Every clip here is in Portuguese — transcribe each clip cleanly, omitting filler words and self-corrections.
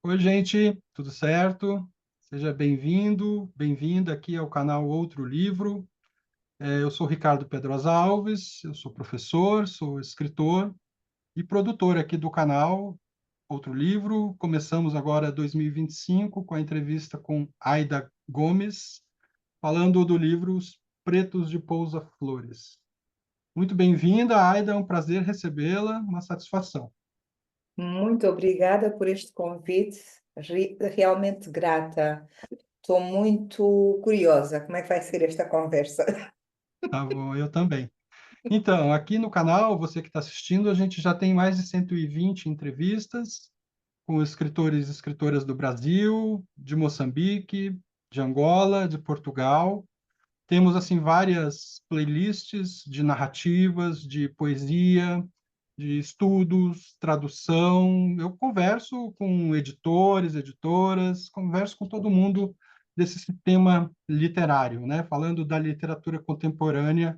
Oi, gente, tudo certo? Seja bem-vindo, bem-vinda aqui ao canal Outro Livro. Eu sou Ricardo Pedrosa Alves, eu sou professor, sou escritor e produtor aqui do canal Outro Livro. Começamos agora 2025 com a entrevista com Aida Gomes, falando do livro Os Pretos de Pousa Flores. Muito bem-vinda, Aida, é um prazer recebê-la, uma satisfação. Muito obrigada por este convite, realmente grata. Estou muito curiosa como é que vai ser esta conversa. Tá bom, eu também. Então, aqui no canal, você que está assistindo, a gente já tem mais de 120 entrevistas com escritores e escritoras do Brasil, de Moçambique, de Angola, de Portugal. Temos, assim, várias playlists de narrativas, de poesia, de estudos, tradução. Eu converso com editores, editoras, converso com todo mundo desse sistema literário, né? Falando da literatura contemporânea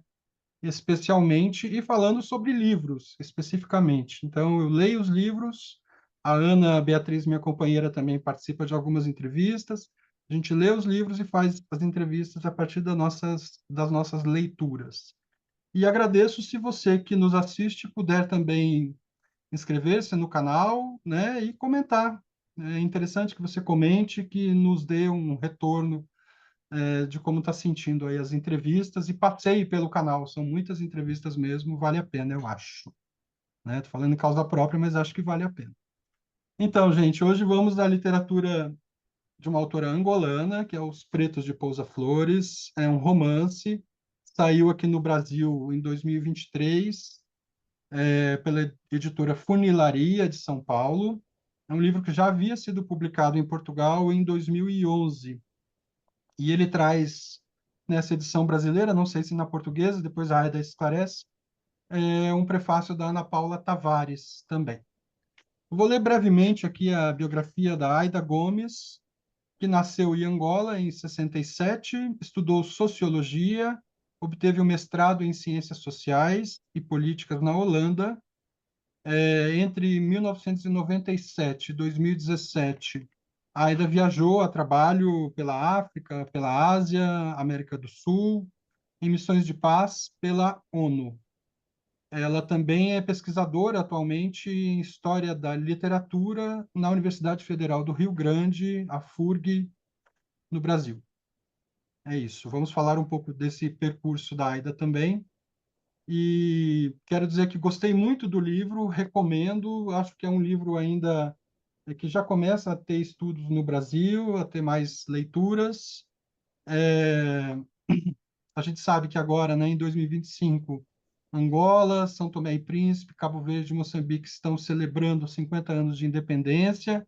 especialmente, e falando sobre livros, especificamente. Então, eu leio os livros, a Ana Beatriz, minha companheira, também participa de algumas entrevistas, a gente lê os livros e faz as entrevistas a partir das nossas leituras. E agradeço se você que nos assiste puder também inscrever-se no canal, né, e comentar. É interessante que você comente, que nos dê um retorno de como está sentindo aí as entrevistas e passeie pelo canal. São muitas entrevistas mesmo, vale a pena, eu acho. Né? Tô falando em causa própria, mas acho que vale a pena. Então, gente, hoje vamos à literatura de uma autora angolana, que é Os Pretos de Pousa Flores. É um romance, saiu aqui no Brasil em 2023, pela editora Funilaria, de São Paulo. É um livro que já havia sido publicado em Portugal em 2011. E ele traz, nessa edição brasileira, não sei se na portuguesa, depois a Aida esclarece, um prefácio da Ana Paula Tavares também. Eu vou ler brevemente aqui a biografia da Aida Gomes, que nasceu em Angola em 67, estudou sociologia, obteve um mestrado em ciências sociais e políticas na Holanda. Entre 1997 e 2017, a Aida viajou a trabalho pela África, pela Ásia, América do Sul, em missões de paz pela ONU. Ela também é pesquisadora atualmente em História da Literatura na Universidade Federal do Rio Grande, a FURG, no Brasil. É isso. Vamos falar um pouco desse percurso da Aida também. E quero dizer que gostei muito do livro, recomendo. Acho que é um livro ainda que já começa a ter estudos no Brasil, a ter mais leituras. É, a gente sabe que agora, né, em 2025, Angola, São Tomé e Príncipe, Cabo Verde e Moçambique estão celebrando 50 anos de independência.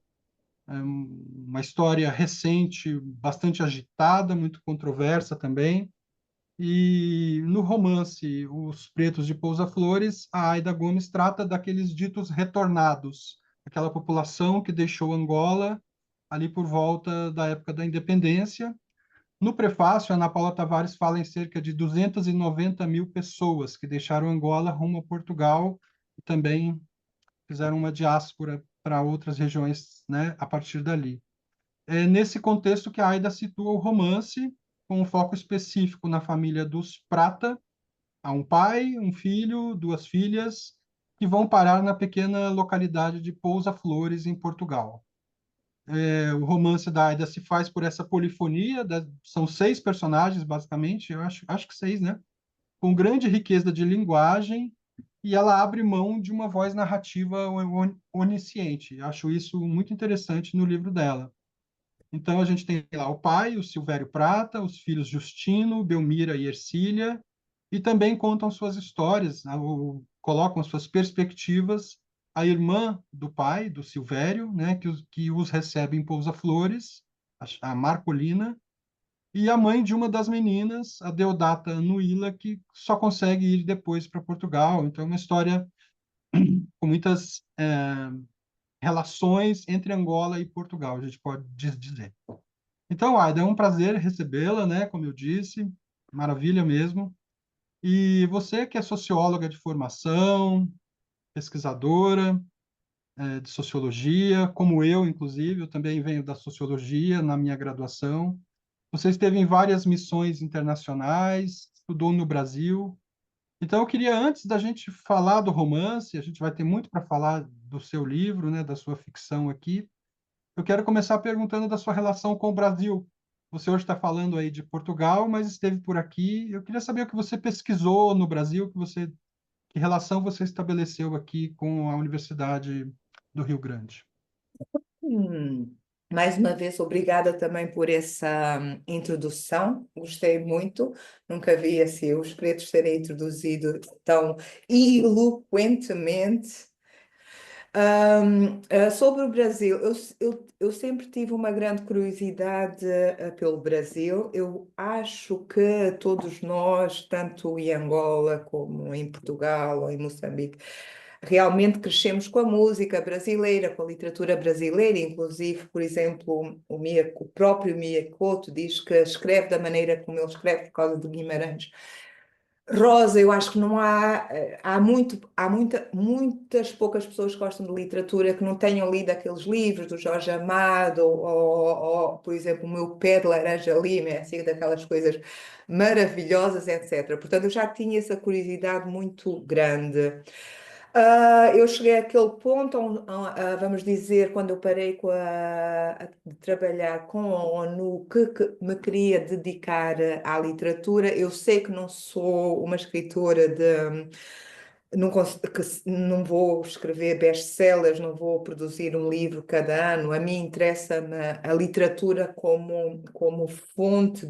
É uma história recente, bastante agitada, muito controversa também. E no romance Os Pretos de Pousa Flores, a Aida Gomes trata daqueles ditos retornados, aquela população que deixou Angola ali por volta da época da independência. No prefácio, a Ana Paula Tavares fala em cerca de 290 mil pessoas que deixaram Angola rumo a Portugal e também fizeram uma diáspora para outras regiões, né, a partir dali. É nesse contexto que a Aida situa o romance, com um foco específico na família dos Prata. Há um pai, um filho, duas filhas, que vão parar na pequena localidade de Pousa Flores, em Portugal. O romance da Aida se faz por essa polifonia, são seis personagens, basicamente, eu acho que seis, né? Com grande riqueza de linguagem, e ela abre mão de uma voz narrativa onisciente. Acho isso muito interessante no livro dela. Então, a gente tem lá o pai, o Silvério Prata, os filhos Justino, Belmira e Ercília, e também contam suas histórias, né, ou colocam suas perspectivas. A irmã do pai, do Silvério, né, que os recebe em Pousa Flores, a Marcolina, e a mãe de uma das meninas, a Deodata Anuila, que só consegue ir depois para Portugal. Então, é uma história com muitas relações entre Angola e Portugal, a gente pode dizer. Então, Aida, é um prazer recebê-la, né? Como eu disse, maravilha mesmo. E você que é socióloga de formação, pesquisadora, de sociologia, como eu, inclusive, eu também venho da sociologia na minha graduação. Você esteve em várias missões internacionais, estudou no Brasil. Então, eu queria, antes da gente falar do romance, a gente vai ter muito para falar do seu livro, né, da sua ficção aqui. Eu quero começar perguntando da sua relação com o Brasil. Você hoje está falando aí de Portugal, mas esteve por aqui. Eu queria saber o que você pesquisou no Brasil, que relação você estabeleceu aqui com a Universidade do Rio Grande. Hum, Mais uma vez, obrigada também por essa introdução. Gostei muito. Nunca vi assim os pretos serem introduzidos tão eloquentemente. Sobre o Brasil, eu sempre tive uma grande curiosidade pelo Brasil. Eu acho que todos nós, tanto em Angola como em Portugal ou em Moçambique, realmente crescemos com a música brasileira, com a literatura brasileira. Inclusive, por exemplo, o próprio Mia Couto diz que escreve da maneira como ele escreve por causa de Guimarães. Rosa, eu acho que não há, muitas poucas pessoas que gostam de literatura que não tenham lido aqueles livros do Jorge Amado por exemplo, o meu pé de laranja lima, é assim, daquelas coisas maravilhosas, etc. Portanto, eu já tinha essa curiosidade muito grande. Eu cheguei àquele ponto, vamos dizer, quando eu parei de trabalhar com a ONU, que me queria dedicar à literatura. Eu sei que não sou uma escritora não vou escrever best-sellers, não vou produzir um livro cada ano. A mim interessa-me a literatura como fonte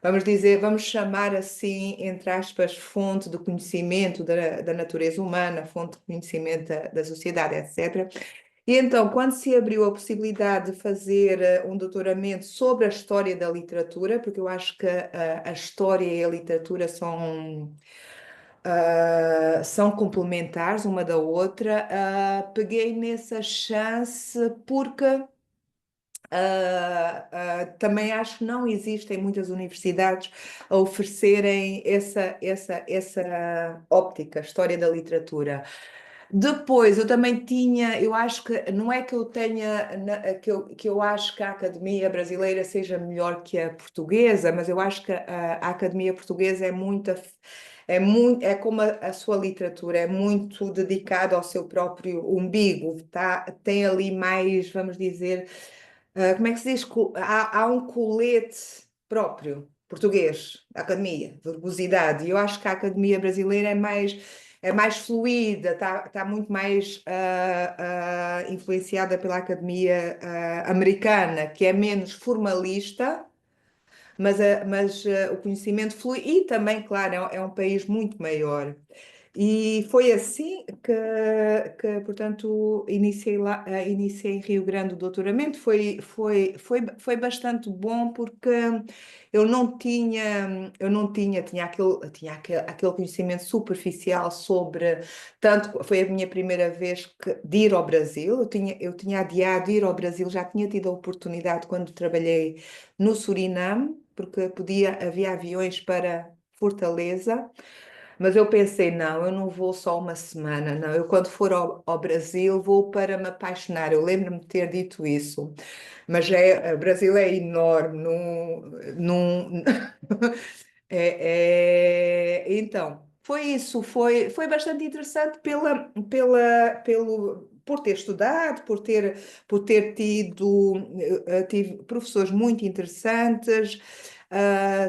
vamos dizer, vamos chamar assim, entre aspas, fonte de conhecimento da natureza humana, fonte de conhecimento da sociedade, etc. E então, quando se abriu a possibilidade de fazer um doutoramento sobre a história da literatura, porque eu acho que a história e a literatura são complementares uma da outra, peguei nessa chance porque também acho que não existem muitas universidades a oferecerem essa óptica, história da literatura. Depois, eu também tinha, eu acho que, não é que eu tenha, que eu acho que a Academia Brasileira seja melhor que a portuguesa, mas eu acho que a Academia Portuguesa é como a sua literatura, é muito dedicada ao seu próprio umbigo, tá? Tem ali mais, vamos dizer, como é que se diz? Há um colete próprio, português, da academia, verbosidade. E eu acho que a academia brasileira é mais fluida, está muito mais influenciada pela academia americana, que é menos formalista, mas o conhecimento flui. E também, claro, é um país muito maior. E foi assim portanto, iniciei em Rio Grande o doutoramento. Foi bastante bom porque tinha aquele conhecimento superficial sobre, tanto, foi a minha primeira vez de ir ao Brasil. Eu tinha adiado ir ao Brasil, já tinha tido a oportunidade quando trabalhei no Suriname, porque havia aviões para Fortaleza. Mas eu pensei, não, eu não vou só uma semana, não. Eu, quando for ao Brasil, vou para me apaixonar. Eu lembro-me de ter dito isso. Mas o Brasil é enorme. Então, foi isso. Foi bastante interessante por ter estudado, por ter tive professores muito interessantes.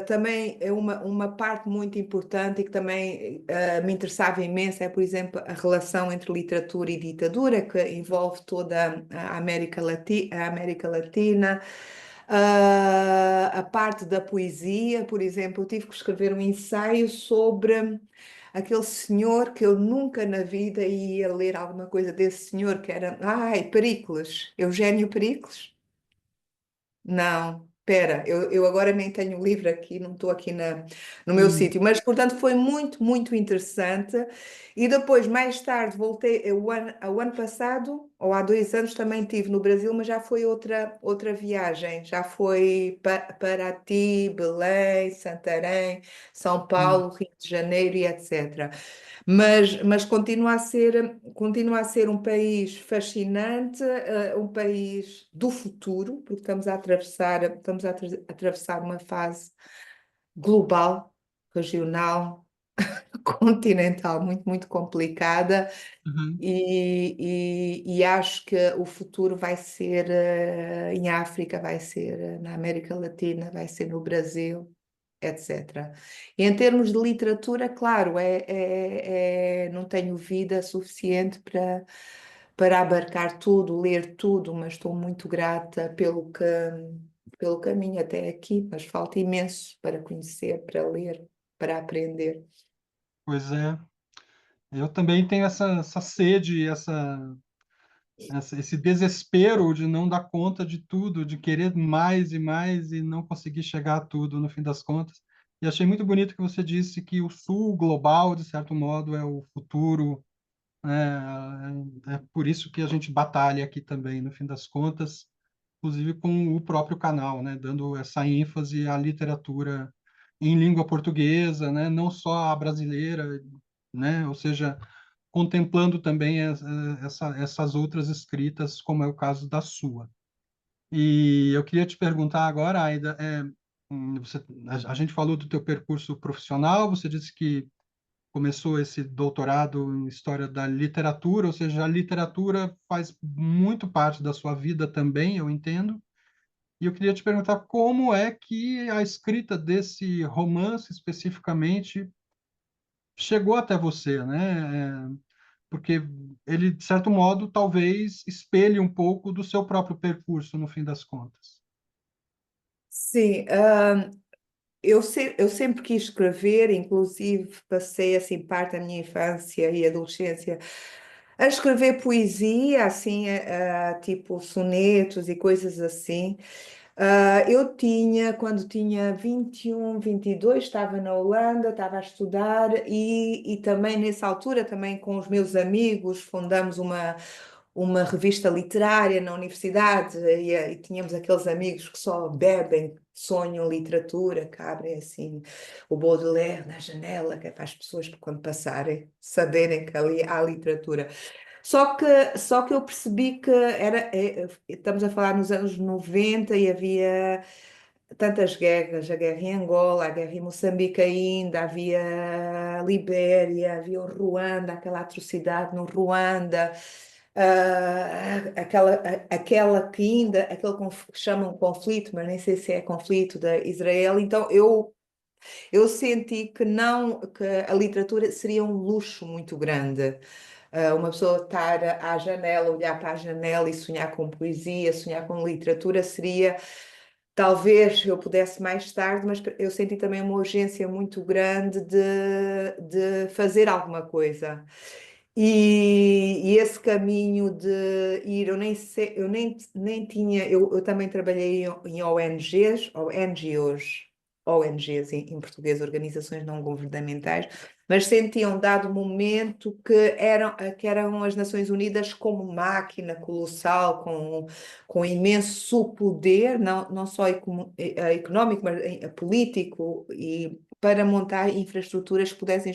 Também é uma parte muito importante e que também me interessava imenso é, por exemplo, a relação entre literatura e ditadura, que envolve toda a América Latina. A parte da poesia, por exemplo, eu tive que escrever um ensaio sobre aquele senhor que eu nunca na vida ia ler alguma coisa desse senhor, que era, Pericles, Eugênio Pericles. Não, espera, eu agora nem tenho o livro aqui, não estou aqui no meu Hum, sítio, mas portanto foi muito, muito interessante. E depois, mais tarde, voltei, o ano passado, ou há 2 anos também estive no Brasil, mas já foi outra viagem. Já foi Paraty, Belém, Santarém, São Hum, Paulo, Rio de Janeiro e etc. Mas continua a ser um país fascinante, um país do futuro, porque estamos a atravessar uma fase global, regional, continental, muito, muito complicada. uhum. E acho que o futuro vai ser em África, vai ser na América Latina, vai ser no Brasil, etc. E em termos de literatura, claro, não tenho vida suficiente para abarcar tudo, ler tudo, mas estou muito grata pelo caminho até aqui, mas falta imenso para conhecer, para ler, para aprender. Pois é, eu também tenho essa sede, esse desespero de não dar conta de tudo, de querer mais e mais e não conseguir chegar a tudo no fim das contas. E achei muito bonito que você disse que o sul global, de certo modo, é o futuro, né? É por isso que a gente batalha aqui também, no fim das contas, inclusive com o próprio canal, né? Dando essa ênfase à literatura em língua portuguesa, né? Não só a brasileira, né? Ou seja, contemplando também essas outras escritas, como é o caso da sua. E eu queria te perguntar agora, Aida, a gente falou do teu percurso profissional, você disse que começou esse doutorado em História da Literatura, ou seja, a literatura faz muito parte da sua vida também, eu entendo. E eu queria te perguntar como é que a escrita desse romance especificamente chegou até você, né? Porque ele, de certo modo, talvez espelhe um pouco do seu próprio percurso, no fim das contas. Sim, eu sempre quis escrever, inclusive passei assim parte da minha infância e adolescência a escrever poesia, assim, tipo sonetos e coisas assim. Eu tinha, quando tinha 21, 22, estava na Holanda, estava a estudar e também nessa altura, também com os meus amigos, fundamos uma revista literária na universidade e tínhamos aqueles amigos que só bebem, sonham literatura, que abrem assim o Baudelaire na janela, que é para as pessoas, quando passarem, saberem que ali há literatura. Só que eu percebi que estamos a falar nos anos 90 e havia tantas guerras, a guerra em Angola, a guerra em Moçambique ainda, havia a Libéria, havia o Ruanda, aquela atrocidade no Ruanda, aquela que ainda, que chamam conflito, mas nem sei se é conflito da Israel. Então eu senti que não, que a literatura seria um luxo muito grande. Uma pessoa estar à janela, olhar para a janela e sonhar com poesia, sonhar com literatura seria, talvez eu pudesse mais tarde, mas eu senti também uma urgência muito grande de fazer alguma coisa. E esse caminho de ir, eu nem sei, eu nem tinha, eu também trabalhei em ONGs, ou NGOs, ONGs em português, Organizações Não Governamentais, mas senti um dado momento que eram as Nações Unidas como máquina colossal, com imenso poder, não só económico, mas político, e para montar infraestruturas que pudessem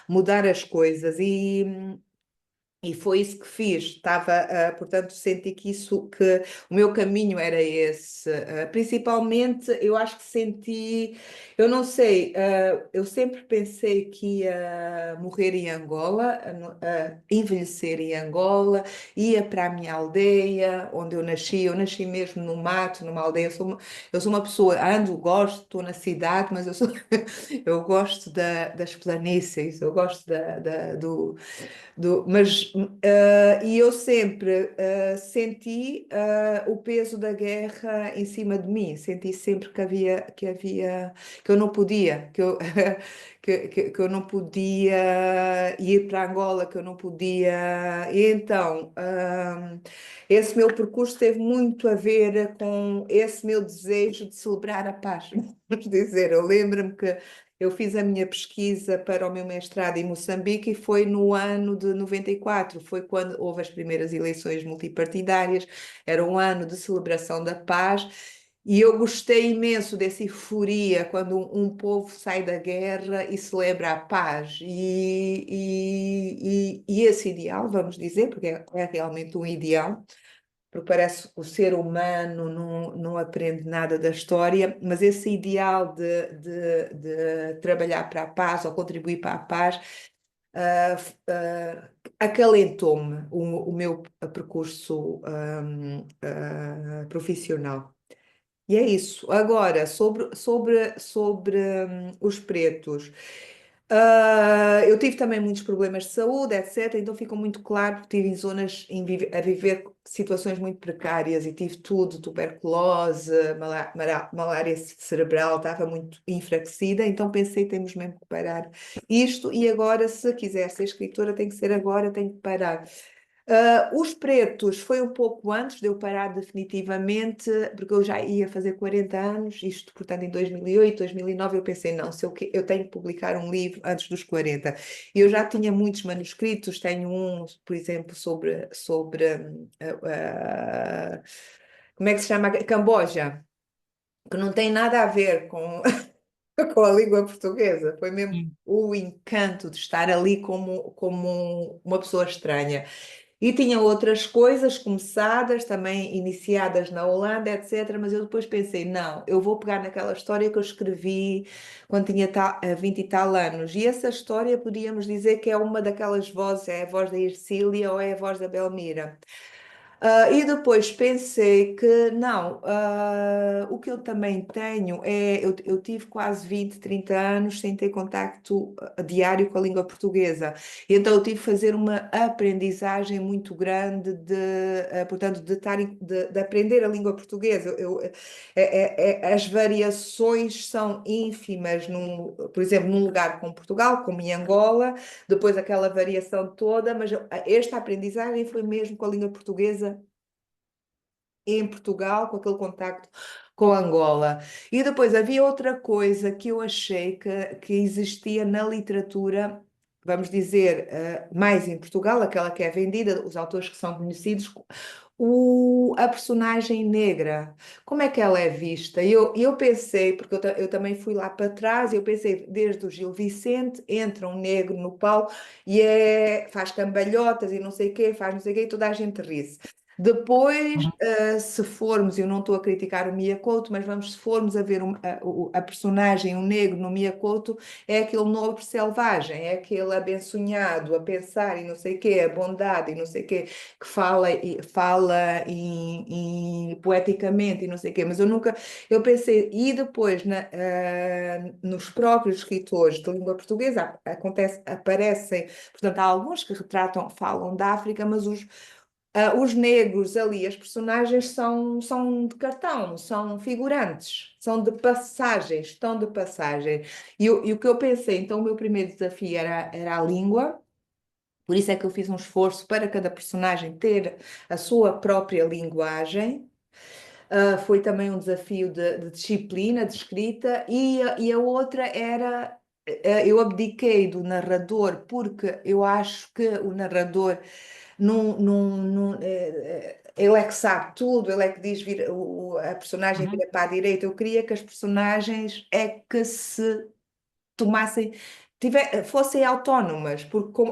mudar as coisas. E foi isso que fiz. Portanto, senti que o meu caminho era esse. Principalmente, eu acho que senti, eu não sei, eu sempre pensei que ia morrer em Angola, envelhecer em Angola, ia para a minha aldeia, onde eu nasci. Eu nasci mesmo no mato, numa aldeia. Eu sou uma pessoa, gosto, estou na cidade, mas eu gosto das planícies, eu gosto e eu sempre senti o peso da guerra em cima de mim. Senti sempre que eu não podia, que eu não podia ir para Angola, que eu não podia. E então, esse meu percurso teve muito a ver com esse meu desejo de celebrar a paz. Vamos dizer, eu lembro-me que Eu fiz a minha pesquisa para o meu mestrado em Moçambique e foi no ano de 94, foi quando houve as primeiras eleições multipartidárias, era um ano de celebração da paz. E eu gostei imenso dessa euforia quando um povo sai da guerra e celebra a paz. E esse ideal, vamos dizer, porque é realmente um ideal, porque parece que o ser humano não aprende nada da história, mas esse ideal de trabalhar para a paz ou contribuir para a paz ah, acalentou-me o meu percurso profissional. E é isso. Agora, sobre os pretos. Eu tive também muitos problemas de saúde, etc. Então ficou muito claro que estive em zonas a viver situações muito precárias e tive tudo, tuberculose, malária cerebral, estava muito enfraquecida, então pensei, temos mesmo que parar isto e agora, se quiser ser escritora, tem que ser agora, tem que parar. Os pretos foi um pouco antes de eu parar definitivamente, porque eu já ia fazer 40 anos, isto, portanto, em 2008, 2009, eu pensei, não, se eu tenho que publicar um livro antes dos 40. Eu já tinha muitos manuscritos, tenho um, por exemplo, como é que se chama? Camboja, que não tem nada a ver com, com a língua portuguesa, foi mesmo Sim. o encanto de estar ali como uma pessoa estranha. E tinha outras coisas começadas, também iniciadas na Holanda, etc. Mas eu depois pensei, não, eu vou pegar naquela história que eu escrevi quando tinha 20 e tal anos. E essa história podíamos dizer que é uma daquelas vozes, é a voz da Ercília ou é a voz da Belmira. E depois pensei que não, o que eu também tenho é, eu tive quase 20, 30 anos sem ter contacto diário com a língua portuguesa, e então eu tive que fazer uma aprendizagem muito grande portanto, de aprender a língua portuguesa. As variações são ínfimas, por exemplo, num lugar como Portugal, como em Angola, depois aquela variação toda, mas esta aprendizagem foi mesmo com a língua portuguesa em Portugal, com aquele contacto com Angola. E depois havia outra coisa que eu achei que existia na literatura, vamos dizer, mais em Portugal, aquela que é vendida, os autores que são conhecidos, a personagem negra. Como é que ela é vista? Eu pensei, porque eu também fui lá para trás, eu pensei, desde o Gil Vicente, entra um negro no palco e faz cambalhotas e não sei o quê, faz não sei o quê, e toda a gente ri-se. Depois, Uhum. se formos, eu não estou a criticar o Mia Couto, mas vamos, se formos a ver a personagem, o negro no Mia Couto, é aquele nobre selvagem, é aquele abençonhado a pensar e não sei o quê, a bondade e não sei o quê, que fala poeticamente e não sei o quê, mas eu nunca, eu pensei, e depois nos próprios escritores de língua portuguesa aparecem, portanto, há alguns que falam da África, mas os negros ali, as personagens são de cartão, são figurantes, são de passagem, estão de passagem. E o que eu pensei, então o meu primeiro desafio era a língua, por isso é que eu fiz um esforço para cada personagem ter a sua própria linguagem. Foi também um desafio de disciplina, de escrita, e a outra era. Eu abdiquei do narrador porque eu acho que o narrador ele é que sabe tudo, ele é que diz a personagem Uhum. vira para a direita. Eu queria que as personagens é que se tomassem, fossem autónomas, porque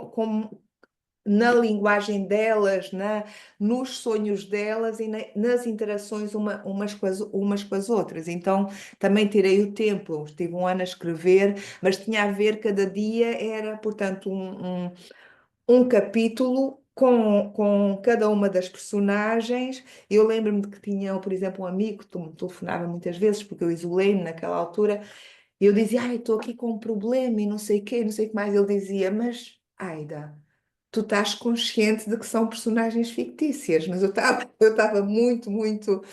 na linguagem delas, nos sonhos delas e nas interações umas com as outras. Então também tirei o tempo, estive um ano a escrever, mas tinha a ver, cada dia era, portanto, um capítulo com cada uma das personagens. Eu lembro-me de que tinha, por exemplo, um amigo que me telefonava muitas vezes, porque eu isolei-me naquela altura, e eu dizia, ai, estou aqui com um problema e não sei o quê, não sei o que mais. Ele dizia, mas, Aida, tu estás consciente de que são personagens fictícias, mas eu estava muito, muito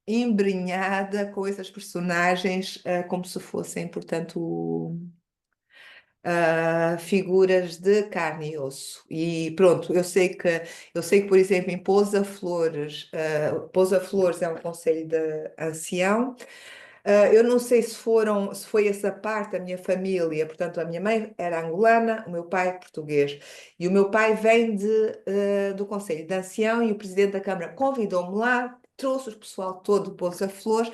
embrenhada com essas personagens, como se fossem, portanto, figuras de carne e osso. E pronto, eu sei que, por exemplo, em Pousa Flores, Pousa Flores é um concelho de ancião, Eu não sei se foi essa parte da minha família, portanto, a minha mãe era angolana, o meu pai português. E o meu pai vem do Conselho de Ancião e o presidente da Câmara convidou-me lá, trouxe o pessoal todo, pôs a flores,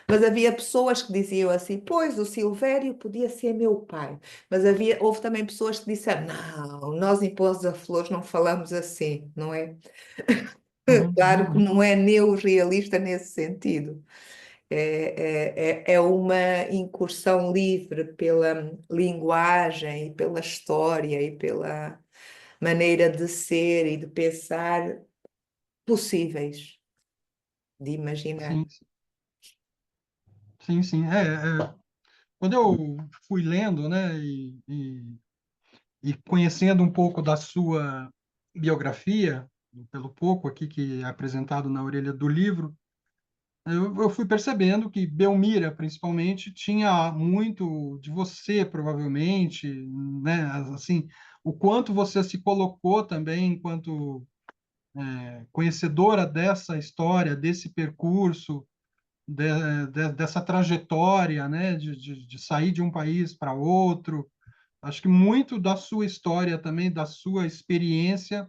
mas havia pessoas que diziam assim, pois, o Silvério podia ser meu pai. Mas houve também pessoas que disseram, não, nós em Pouso da Flores não falamos assim, não é? Claro que Uhum. não é neorrealista nesse sentido. É uma incursão livre pela linguagem, e pela história e pela maneira de ser e de pensar possíveis de imaginar. Sim, sim, sim. Quando eu fui lendo, né, e conhecendo um pouco da sua biografia, pelo pouco aqui que é apresentado na orelha do livro, eu fui percebendo que Belmira, principalmente, tinha muito de você, provavelmente, né? Assim, o quanto você se colocou também enquanto conhecedora dessa história, desse percurso, dessa trajetória, né? De sair de um país para outro. Acho que muito da sua história também, da sua experiência,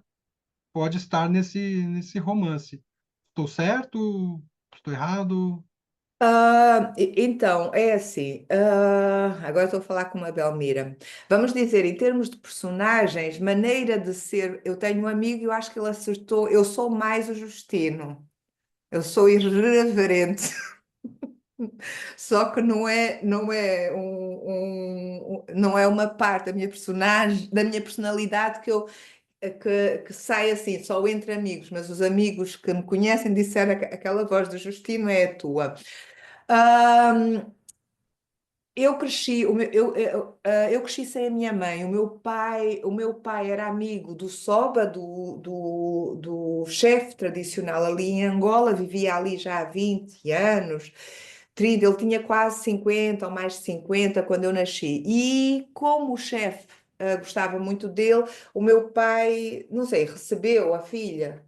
pode estar nesse romance. Estou certo? Estou errado? Então, é assim, agora estou a falar com uma Belmira. Vamos dizer, em termos de personagens, maneira de ser, eu tenho um amigo e eu acho que ele acertou, eu sou mais o Justino, eu sou irreverente. Só que não é uma parte da minha personagem, da minha personalidade que sai assim, só entre amigos, mas os amigos que me conhecem disseram que aquela voz do Justino é a tua. Ahm, eu cresci, eu cresci sem a minha mãe. O meu pai era amigo do Soba, do chefe tradicional ali em Angola, vivia ali já há 20 anos, 30, ele tinha quase 50 ou mais de 50 quando eu nasci. E como o chefe, gostava muito dele, o meu pai, não sei, recebeu a filha,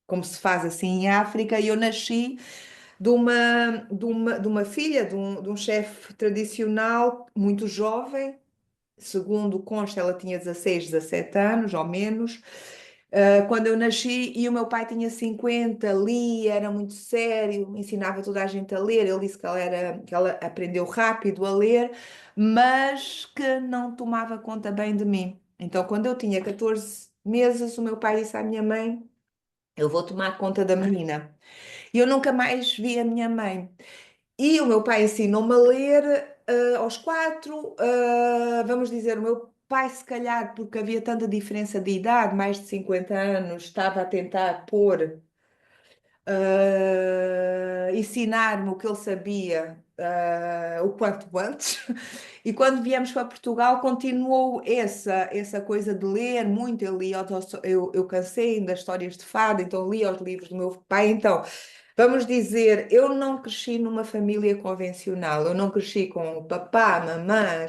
como se faz assim em África, e eu nasci de uma filha de um chefe tradicional muito jovem, segundo consta, ela tinha 16, 17 anos ou menos, quando eu nasci, e o meu pai tinha 50, lia, era muito sério, ensinava toda a gente a ler. Ele disse que ela aprendeu rápido a ler, mas que não tomava conta bem de mim. Então, quando eu tinha 14 meses, o meu pai disse à minha mãe: Eu vou tomar conta da menina. E eu nunca mais vi a minha mãe. E o meu pai ensinou-me a ler aos 4. Vamos dizer, o meu pai, se calhar, porque havia tanta diferença de idade, mais de 50 anos, estava a tentar pôr, ensinar-me o que ele sabia, o quanto antes. E quando viemos para Portugal, continuou essa coisa de ler muito. Eu cansei das histórias de fado, então li os livros do meu pai. Então, vamos dizer, eu não cresci numa família convencional, eu não cresci com o papá, mamã,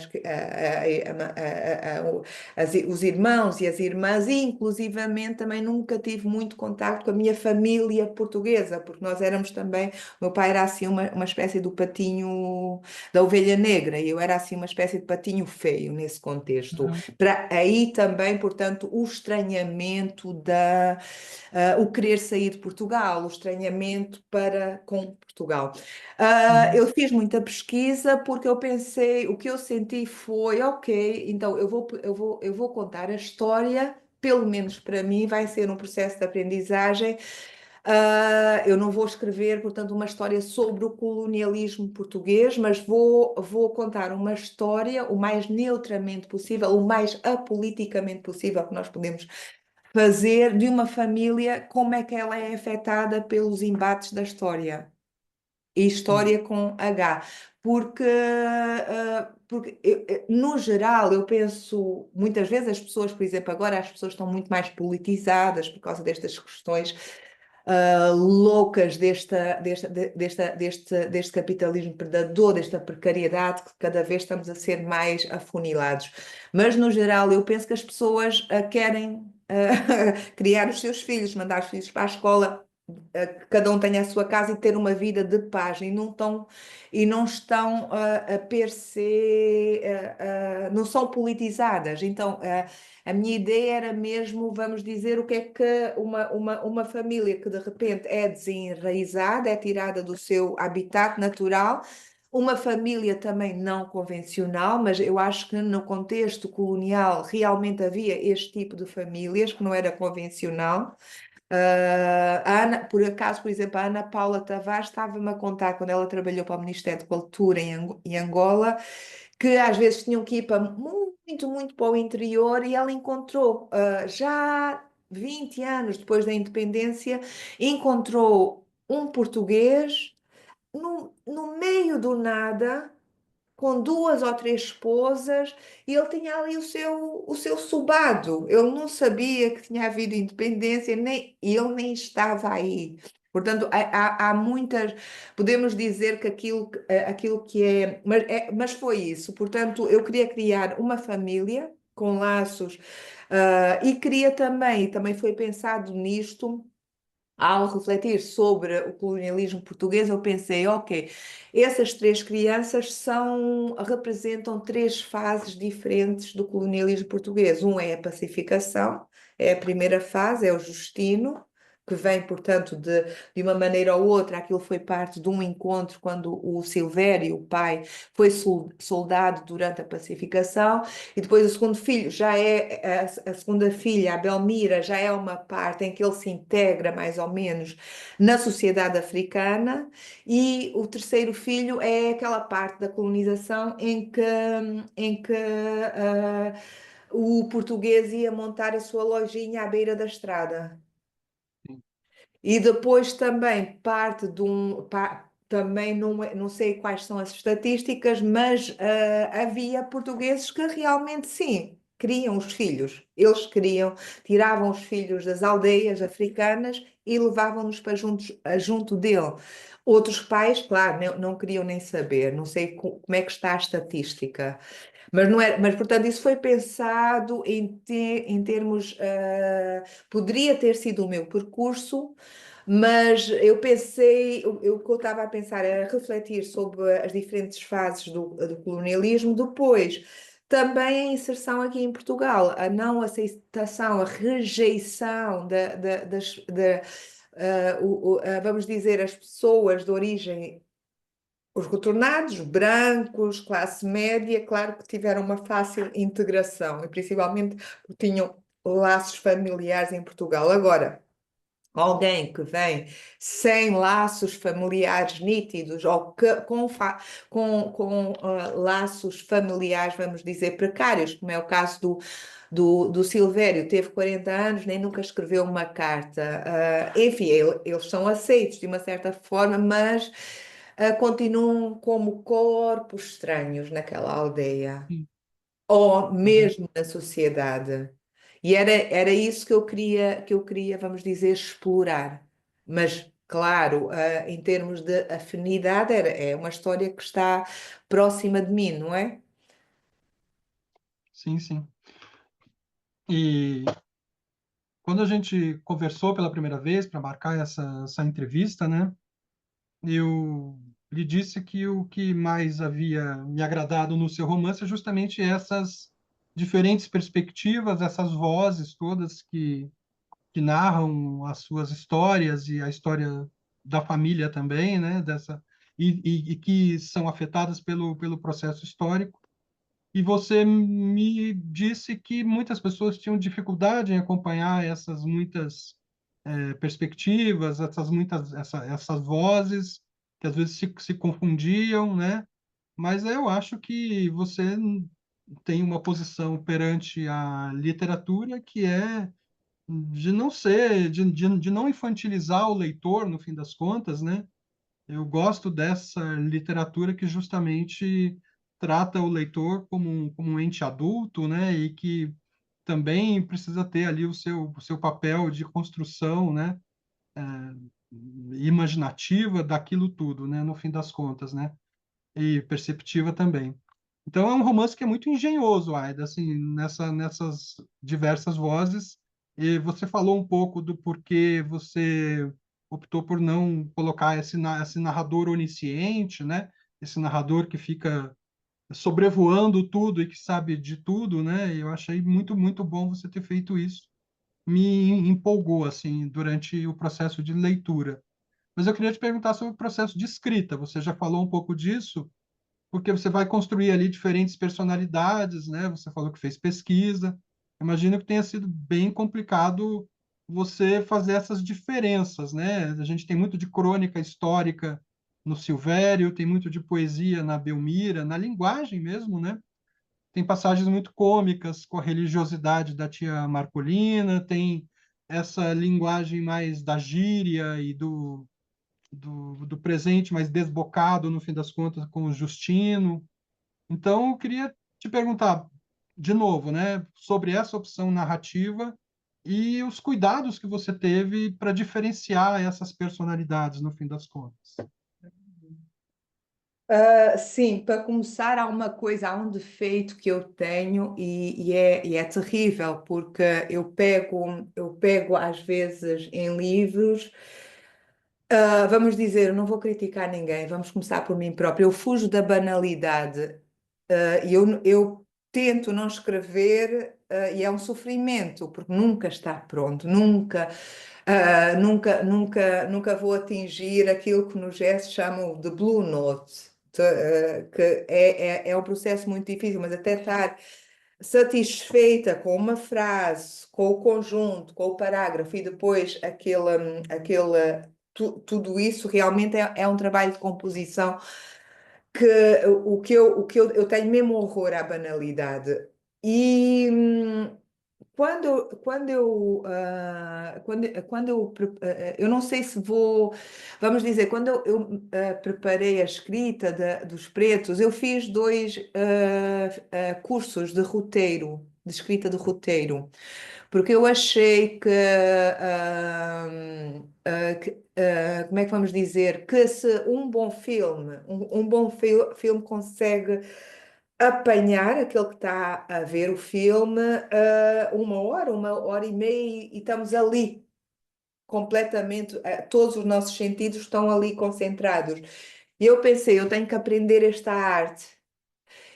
os irmãos e as irmãs, e inclusivamente também nunca tive muito contato com a minha família portuguesa, porque nós éramos também, o meu pai era assim uma espécie do patinho da ovelha negra, e eu era assim uma espécie de patinho feio nesse contexto. Uhum, Para aí também, portanto, o estranhamento o querer sair de Portugal, o estranhamento para com Portugal. uhum, Eu fiz muita pesquisa porque eu pensei, o que eu senti foi, ok, então eu vou contar a história, pelo menos para mim, vai ser um processo de aprendizagem. Eu não vou escrever, portanto, uma história sobre o colonialismo português, mas vou contar uma história o mais neutramente possível, o mais apoliticamente possível que nós podemos fazer de uma família, como é que ela é afetada pelos embates da história. E sim, história com H. Porque no geral, eu penso, muitas vezes as pessoas, por exemplo, agora as pessoas estão muito mais politizadas por causa destas questões loucas deste capitalismo predador, desta precariedade, que cada vez estamos a ser mais afunilados. Mas, no geral, eu penso que as pessoas querem criar os seus filhos, mandar os filhos para a escola. que cada um tenha a sua casa e ter uma vida de paz e não estão a per se, não são politizadas. Então, a minha ideia era mesmo, vamos dizer, o que é que uma família que de repente é desenraizada, é tirada do seu habitat natural. Uma família também não convencional, mas eu acho que no contexto colonial realmente havia este tipo de famílias que não era convencional. Por acaso, por exemplo, a Ana Paula Tavares estava-me a contar quando ela trabalhou para o Ministério de Cultura em Angola, que às vezes tinham que ir para muito para o interior e ela encontrou, já 20 anos depois da independência, encontrou um português no meio do nada com duas ou três esposas, e ele tinha ali o seu sobado. Ele não sabia que tinha havido independência, nem ele nem estava aí. Portanto, há muitas. Podemos dizer que aquilo que mas foi isso. Portanto, eu queria criar uma família com laços, e queria também, e também foi pensado nisto. Ao refletir sobre o colonialismo português, eu pensei, ok, essas três crianças representam três fases diferentes do colonialismo português. Um é a pacificação, é a primeira fase, é o Justino, que vem, portanto, de uma maneira ou outra, aquilo foi parte de um encontro quando o Silvério, o pai, foi soldado durante a pacificação, e depois o segundo filho já é, a segunda filha, a Belmira, já é uma parte em que ele se integra mais ou menos na sociedade africana, e o terceiro filho é aquela parte da colonização em que o português ia montar a sua lojinha à beira da estrada. sim. E depois também parte também não sei quais são as estatísticas, mas havia portugueses que realmente sim, queriam os filhos. Eles queriam, tiravam os filhos das aldeias africanas e levavam-nos para junto dele. Outros pais, claro, não queriam nem saber, não sei como é que está a estatística. Mas não é, mas portanto isso foi pensado em termos, poderia ter sido o meu percurso, mas eu pensei, o que eu estava a pensar era refletir sobre as diferentes fases do colonialismo, depois também a inserção aqui em Portugal, a não aceitação, a rejeição vamos dizer, as pessoas de origem, os retornados, brancos, classe média, claro que tiveram uma fácil integração, e principalmente porque tinham laços familiares em Portugal. Agora, alguém que vem sem laços familiares nítidos ou com laços familiares, vamos dizer, precários, como é o caso do Silvério, teve 40 anos, nem nunca escreveu uma carta. Enfim, eles são aceitos de uma certa forma, mas continuam como corpos estranhos naquela aldeia Sim. ou Uhum. mesmo na sociedade. E era isso que eu queria, vamos dizer, explorar. Mas, claro, em termos de afinidade, é uma história que está próxima de mim, não é? Sim, sim. E quando a gente conversou pela primeira vez para marcar essa entrevista, né, eu lhe disse que o que mais havia me agradado no seu romance é justamente essas diferentes perspectivas, essas vozes todas que narram as suas histórias e a história da família também, né, e que são afetadas pelo processo histórico. E você me disse que muitas pessoas tinham dificuldade em acompanhar essas muitas perspectivas, essas vozes que às vezes se confundiam, né? Mas eu acho que você tem uma posição perante a literatura que é de não ser, de não infantilizar o leitor, no fim das contas, né? Eu gosto dessa literatura que justamente trata o leitor como um ente adulto, né? E que também precisa ter ali o seu papel de construção, né? Imaginativa daquilo tudo, né? No fim das contas, né? E perceptiva também. Então é um romance que é muito engenhoso, Aida, assim, nessas diversas vozes. E você falou um pouco do porquê você optou por não colocar esse narrador onisciente, né? Esse narrador que fica sobrevoando tudo e que sabe de tudo, né? Eu achei muito, muito bom você ter feito isso. Me empolgou, assim, durante o processo de leitura. Mas eu queria te perguntar sobre o processo de escrita. Você já falou um pouco disso, porque você vai construir ali diferentes personalidades, né? Você falou que fez pesquisa. Imagino que tenha sido bem complicado você fazer essas diferenças, né? A gente tem muito de crônica histórica no Silvério, tem muito de poesia na Belmira, na linguagem mesmo, né? Tem passagens muito cômicas com a religiosidade da tia Marcolina, tem essa linguagem mais da gíria e do presente mais desbocado, no fim das contas, com o Justino. Então, eu queria te perguntar, de novo, né, sobre essa opção narrativa e os cuidados que você teve para diferenciar essas personalidades, no fim das contas. Sim, para começar, há uma coisa, há um defeito que eu tenho e é terrível, porque eu pego às vezes em livros, vamos dizer, eu não vou criticar ninguém, vamos começar por mim própria. Eu fujo da banalidade, e eu tento não escrever, e é um sofrimento, porque nunca está pronto, nunca vou atingir aquilo que no gesto chamam de Blue Note, que é um processo muito difícil, mas até estar satisfeita com uma frase, com o conjunto, com o parágrafo e depois tudo isso realmente é um trabalho de composição que eu tenho mesmo horror à banalidade. E eu não sei se vou, vamos dizer, quando eu preparei a escrita dos pretos, eu fiz dois cursos de roteiro, de escrita de roteiro, porque eu achei que, como é que vamos dizer, que se um bom filme, filme consegue apanhar aquele que está a ver o filme, uma hora e meia, e estamos ali completamente, todos os nossos sentidos estão ali concentrados. E eu pensei, eu tenho que aprender esta arte.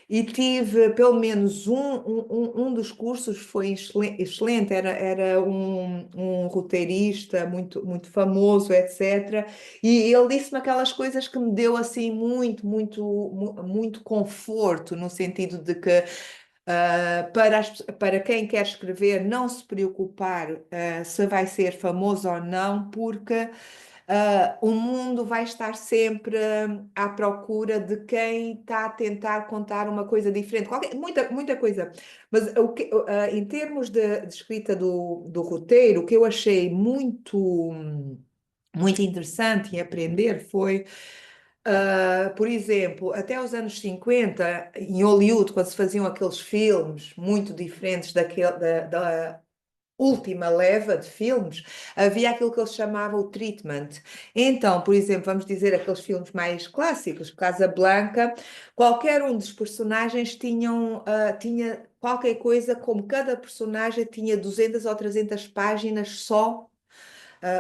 E tive pelo menos um dos cursos foi excelente, era um roteirista muito famoso, etc. E ele disse-me aquelas coisas que me deu assim muito conforto, no sentido de que para quem quer escrever, não se preocupar se vai ser famoso ou não, porque o mundo vai estar sempre à procura de quem está a tentar contar uma coisa diferente, muita coisa. Mas em termos de escrita do roteiro, o que eu achei muito interessante em aprender foi, por exemplo, até os anos 50 em Hollywood, quando se faziam aqueles filmes muito diferentes da última leva de filmes, havia aquilo que eles chamavam o treatment. Então, por exemplo, vamos dizer aqueles filmes mais clássicos, Casablanca, qualquer um dos personagens tinha qualquer coisa, como cada personagem tinha 200 ou 300 páginas só.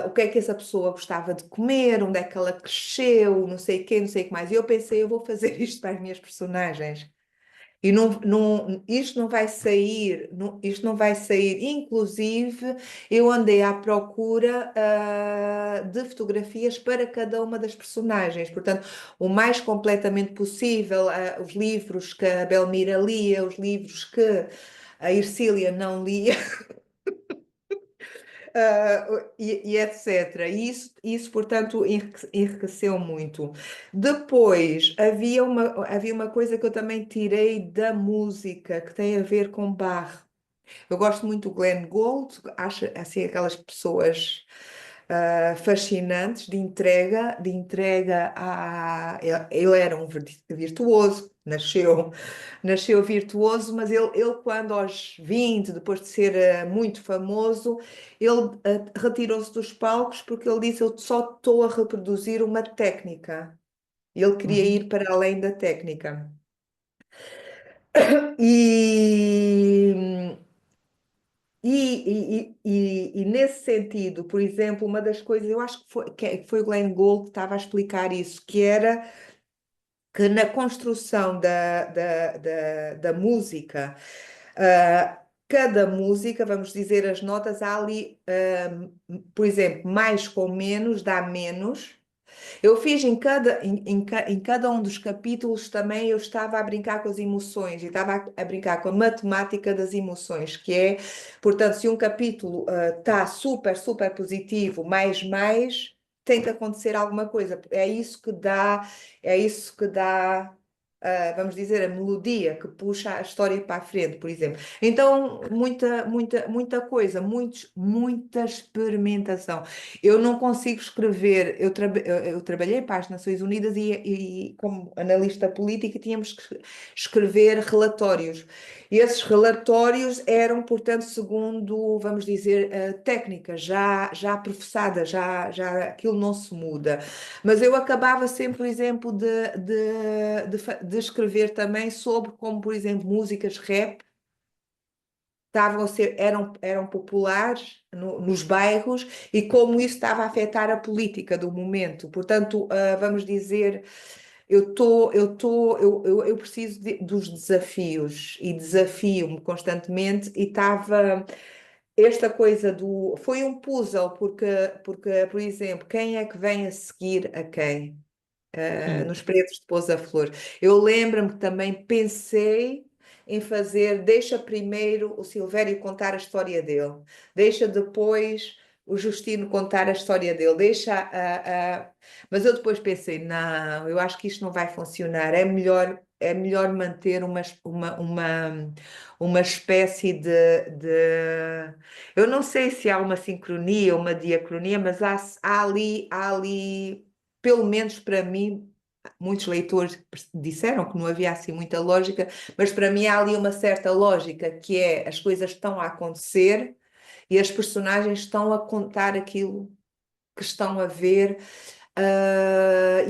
O que é que essa pessoa gostava de comer, onde é que ela cresceu, não sei o quê, não sei o que mais. E eu pensei, eu vou fazer isto para as minhas personagens. E isto não vai sair, isto não vai sair. Inclusive, eu andei à procura, de fotografias para cada uma das personagens. Portanto, o mais completamente possível, os livros que a Belmira lia, os livros que a Ercília não lia, e etc. E isso, portanto, enriqueceu muito. Depois, havia uma coisa que eu também tirei da música, que tem a ver com Bach. Eu gosto muito do Glenn Gould, acho assim aquelas pessoas fascinantes de entrega ele era um virtuoso, nasceu virtuoso, mas ele quando aos 20 depois de ser muito famoso, ele retirou-se dos palcos porque ele disse, eu só estou a reproduzir uma técnica. Ele queria Uhum. ir para além da técnica. E, nesse sentido, por exemplo, uma das coisas, eu acho que foi o Glenn Gould que estava a explicar isso, que era que na construção da música, cada música, vamos dizer, as notas, há ali, por exemplo, mais com menos dá menos. Eu fiz em cada um dos capítulos também, eu estava a brincar com as emoções e estava a brincar com a matemática das emoções, que é, portanto, se um capítulo está super, super positivo, mais, tem que acontecer alguma coisa. É isso que dá, vamos dizer, a melodia que puxa a história para a frente, por exemplo. Então, muita coisa, muita experimentação. Eu não consigo escrever. Eu trabalhei para as Nações Unidas e, como analista política, tínhamos que escrever relatórios. E esses relatórios eram, portanto, segundo, vamos dizer, técnicas já professadas, já aquilo não se muda. Mas eu acabava sempre, por exemplo, de escrever também sobre, como, por exemplo, músicas rap eram populares nos bairros e como isso estava a afetar a política do momento. Portanto, vamos dizer, eu preciso dos desafios e desafio-me constantemente e estava esta coisa do... Foi um puzzle, porque, por exemplo, quem é que vem a seguir a quem? Sim. Nos Pretos de Pousa Flor. Eu lembro-me que também pensei em fazer, deixa primeiro o Silvério contar a história dele, deixa depois o Justino contar a história dele, mas eu depois pensei, não, eu acho que isto não vai funcionar, é melhor manter uma espécie eu não sei se há uma sincronia ou uma diacronia, mas há ali pelo menos para mim, muitos leitores disseram que não havia assim muita lógica, mas para mim há ali uma certa lógica, que é as coisas estão a acontecer e as personagens estão a contar aquilo que estão a ver,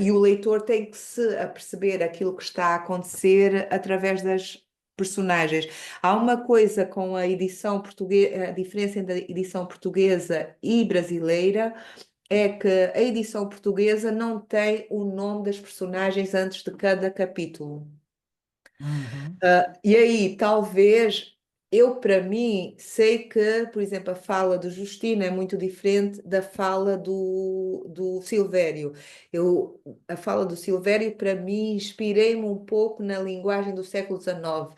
e o leitor tem que se aperceber aquilo que está a acontecer através das personagens. Há uma coisa com a edição portuguesa, a diferença entre a edição portuguesa e brasileira é que a edição portuguesa não tem o nome das personagens antes de cada capítulo. Uhum. E aí, talvez, eu para mim, sei que, por exemplo, a fala do Justino é muito diferente da fala do Silvério. A fala do Silvério, para mim, inspirei-me um pouco na linguagem do século XIX.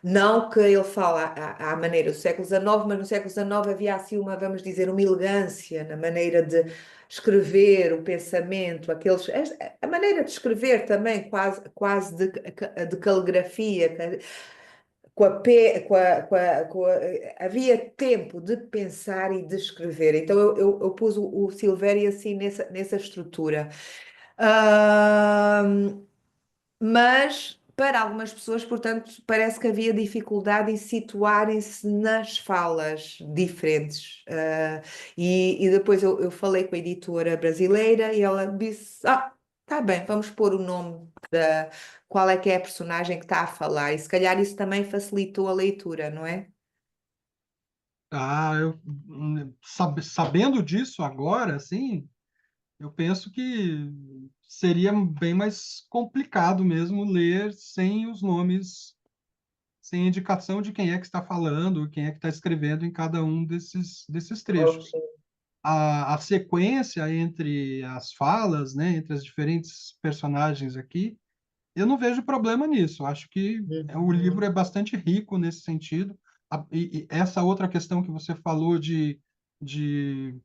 Não que ele fala à maneira do século XIX, mas no século XIX havia assim uma, vamos dizer, uma elegância na maneira de escrever o pensamento, a maneira de escrever também, quase de caligrafia, havia tempo de pensar e de escrever. Então eu pus o Silvério assim nessa estrutura. Ahm, mas para algumas pessoas, portanto, parece que havia dificuldade em situarem-se nas falas diferentes. E depois eu falei com a editora brasileira e ela disse: tá bem, vamos pôr o nome qual é que é a personagem que está a falar. E se calhar isso também facilitou a leitura, não é? Sabendo disso agora, assim, eu penso que seria bem mais complicado mesmo ler sem os nomes, sem indicação de quem é que está falando, quem é que está escrevendo em cada um desses trechos. Ok. A sequência entre as falas, né, entre as diferentes personagens aqui, eu não vejo problema nisso. Eu acho que o livro Uhum. é bastante rico nesse sentido. E essa outra questão que você falou de, de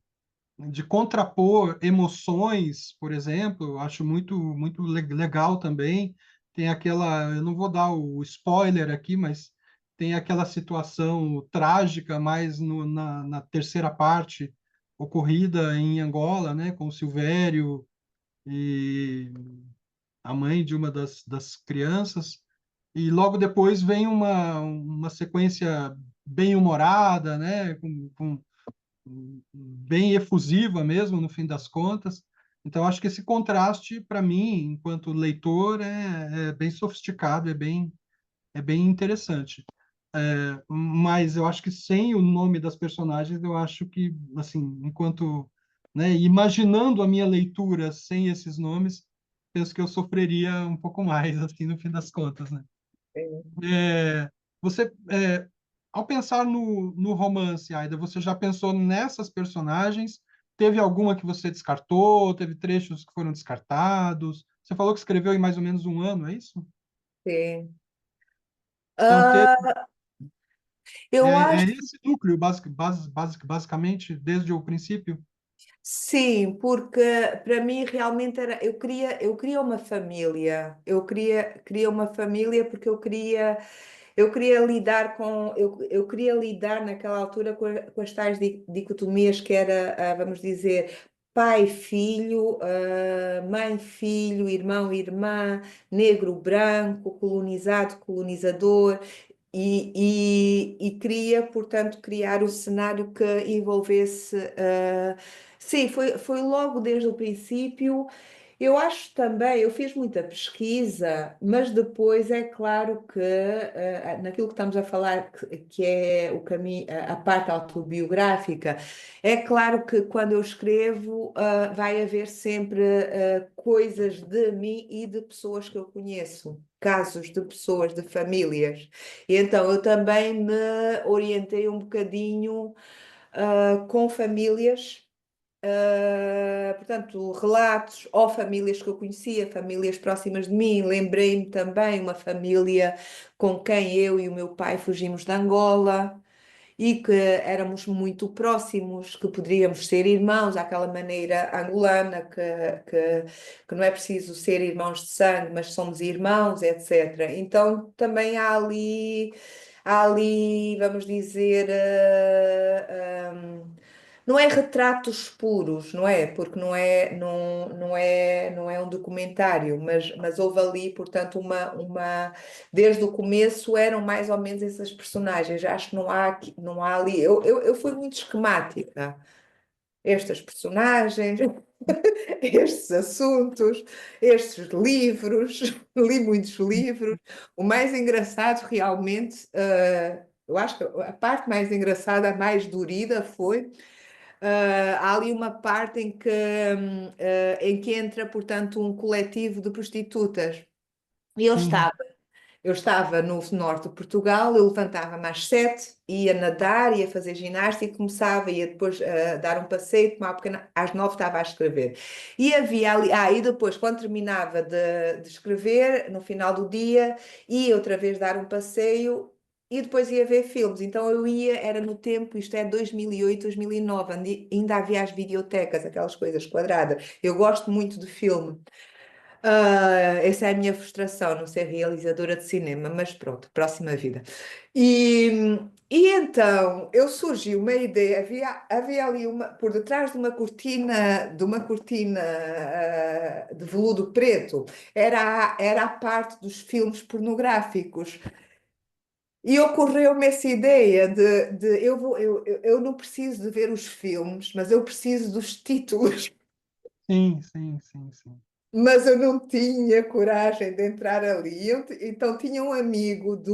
contrapor emoções, por exemplo, eu acho muito legal também. Tem aquela, eu não vou dar o spoiler aqui, mas tem aquela situação trágica mais na terceira parte, ocorrida em Angola, né, com o Silvério e a mãe de uma das crianças, e logo depois vem uma sequência bem humorada, né, bem efusiva mesmo, no fim das contas. Então, acho que esse contraste, para mim, enquanto leitor, é bem sofisticado, é bem interessante. mas eu acho que sem o nome das personagens, eu acho que, assim, enquanto, né, imaginando a minha leitura sem esses nomes, penso que eu sofreria um pouco mais, assim, no fim das contas, né? É, você, ao pensar no romance, Aida, você já pensou nessas personagens? Teve alguma que você descartou? Teve trechos que foram descartados? Você falou que escreveu em mais ou menos um ano, é isso? Sim. Então, Eu é acho. esse núcleo, basicamente, desde o princípio? Sim, porque para mim realmente era, eu queria uma família, queria uma família porque eu queria lidar eu queria lidar naquela altura com as tais dicotomias que era, vamos dizer, pai-filho, mãe-filho, irmão-irmã, negro-branco, colonizado, colonizador. E queria, portanto, criar um cenário que envolvesse. Sim, foi logo desde o princípio. Eu acho também, eu fiz muita pesquisa, mas depois é claro que naquilo que estamos a falar, que é o caminho, a parte autobiográfica, é claro que quando eu escrevo, vai haver sempre coisas de mim e de pessoas que eu conheço, casos de pessoas, de famílias. E então eu também me orientei um bocadinho com famílias. Portanto, relatos ou famílias que eu conhecia, famílias próximas de mim. Lembrei-me também uma família com quem eu e o meu pai fugimos de Angola e que éramos muito próximos, que poderíamos ser irmãos, àquela maneira angolana, que não é preciso ser irmãos de sangue, mas somos irmãos, etc. Então também há ali, vamos dizer, não é retratos puros, não é? Porque não é um documentário, mas houve ali, portanto, desde o começo eram mais ou menos essas personagens. Acho que não há ali. Eu fui muito esquemática. Estas personagens, estes assuntos, estes livros, li muitos livros. O mais engraçado realmente, eu acho que a parte mais engraçada, a mais dorida foi há ali uma parte em que entra, portanto, um coletivo de prostitutas. E Sim, eu estava no norte de Portugal, eu levantava-me às 7, ia nadar, ia fazer ginástica, ia depois dar um passeio, tomar um pequeno, às 9 estava a escrever. E havia ali, e depois, quando terminava de escrever, no final do dia, ia outra vez dar um passeio e depois ia ver filmes. Então eu ia, era no tempo, isto é 2008, 2009, ainda havia as videotecas, aquelas coisas quadradas. Eu gosto muito de filme. Essa é a minha frustração, não ser realizadora de cinema, mas pronto, próxima vida. E, e então eu surgiu uma ideia, havia ali por detrás de uma cortina de veludo preto, era a parte dos filmes pornográficos. E ocorreu-me essa ideia de eu não preciso de ver os filmes, mas eu preciso dos títulos. sim, sim, sim, sim. Mas eu não tinha coragem de entrar ali. Então tinha um amigo de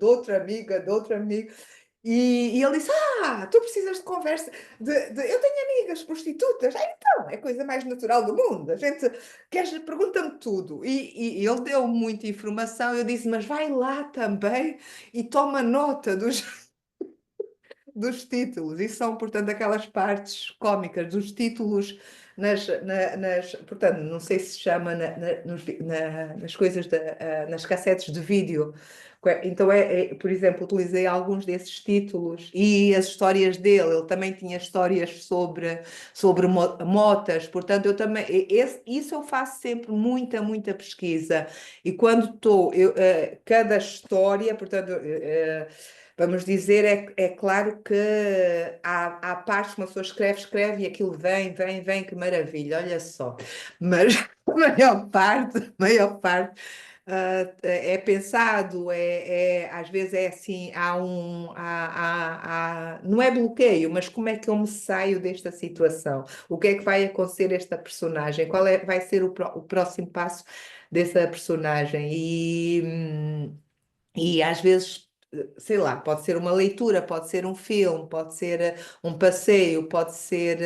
outra amiga, de outro amigo, e ele disse: tu precisas de conversa. Eu tenho amigas prostitutas. Então, é a coisa mais natural do mundo. A gente pergunta-me tudo. E ele deu muita informação. Eu disse: mas vai lá também e toma nota dos títulos, e são, portanto, aquelas partes cómicas dos títulos portanto, não sei se chama nas coisas, nas cassetes de vídeo. Então, por exemplo, utilizei alguns desses títulos e as histórias dele. Ele também tinha histórias sobre motas, portanto, eu também, isso eu faço sempre muita pesquisa. E quando estou, cada história, portanto, vamos dizer, é claro que há partes que uma pessoa escreve e aquilo vem, que maravilha, olha só. Mas a maior parte é pensado, às vezes é assim, não é bloqueio, mas como é que eu me saio desta situação? O que é que vai acontecer a esta personagem? Vai ser o próximo passo dessa personagem? E às vezes sei lá, pode ser uma leitura, pode ser um filme, pode ser um passeio, pode ser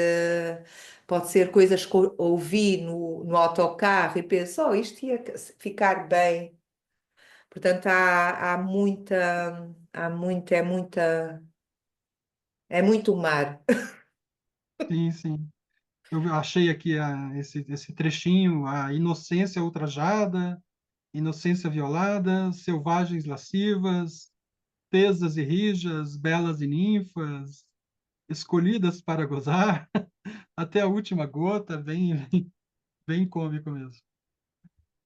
coisas que ouvi no autocarro e penso, oh, isto ia ficar bem. Portanto, é muito mar. Sim, sim. Eu achei aqui esse trechinho, a inocência ultrajada, inocência violada, selvagens lascivas, tesas e rijas, belas e ninfas, escolhidas para gozar, até a última gota, bem, bem cômico mesmo.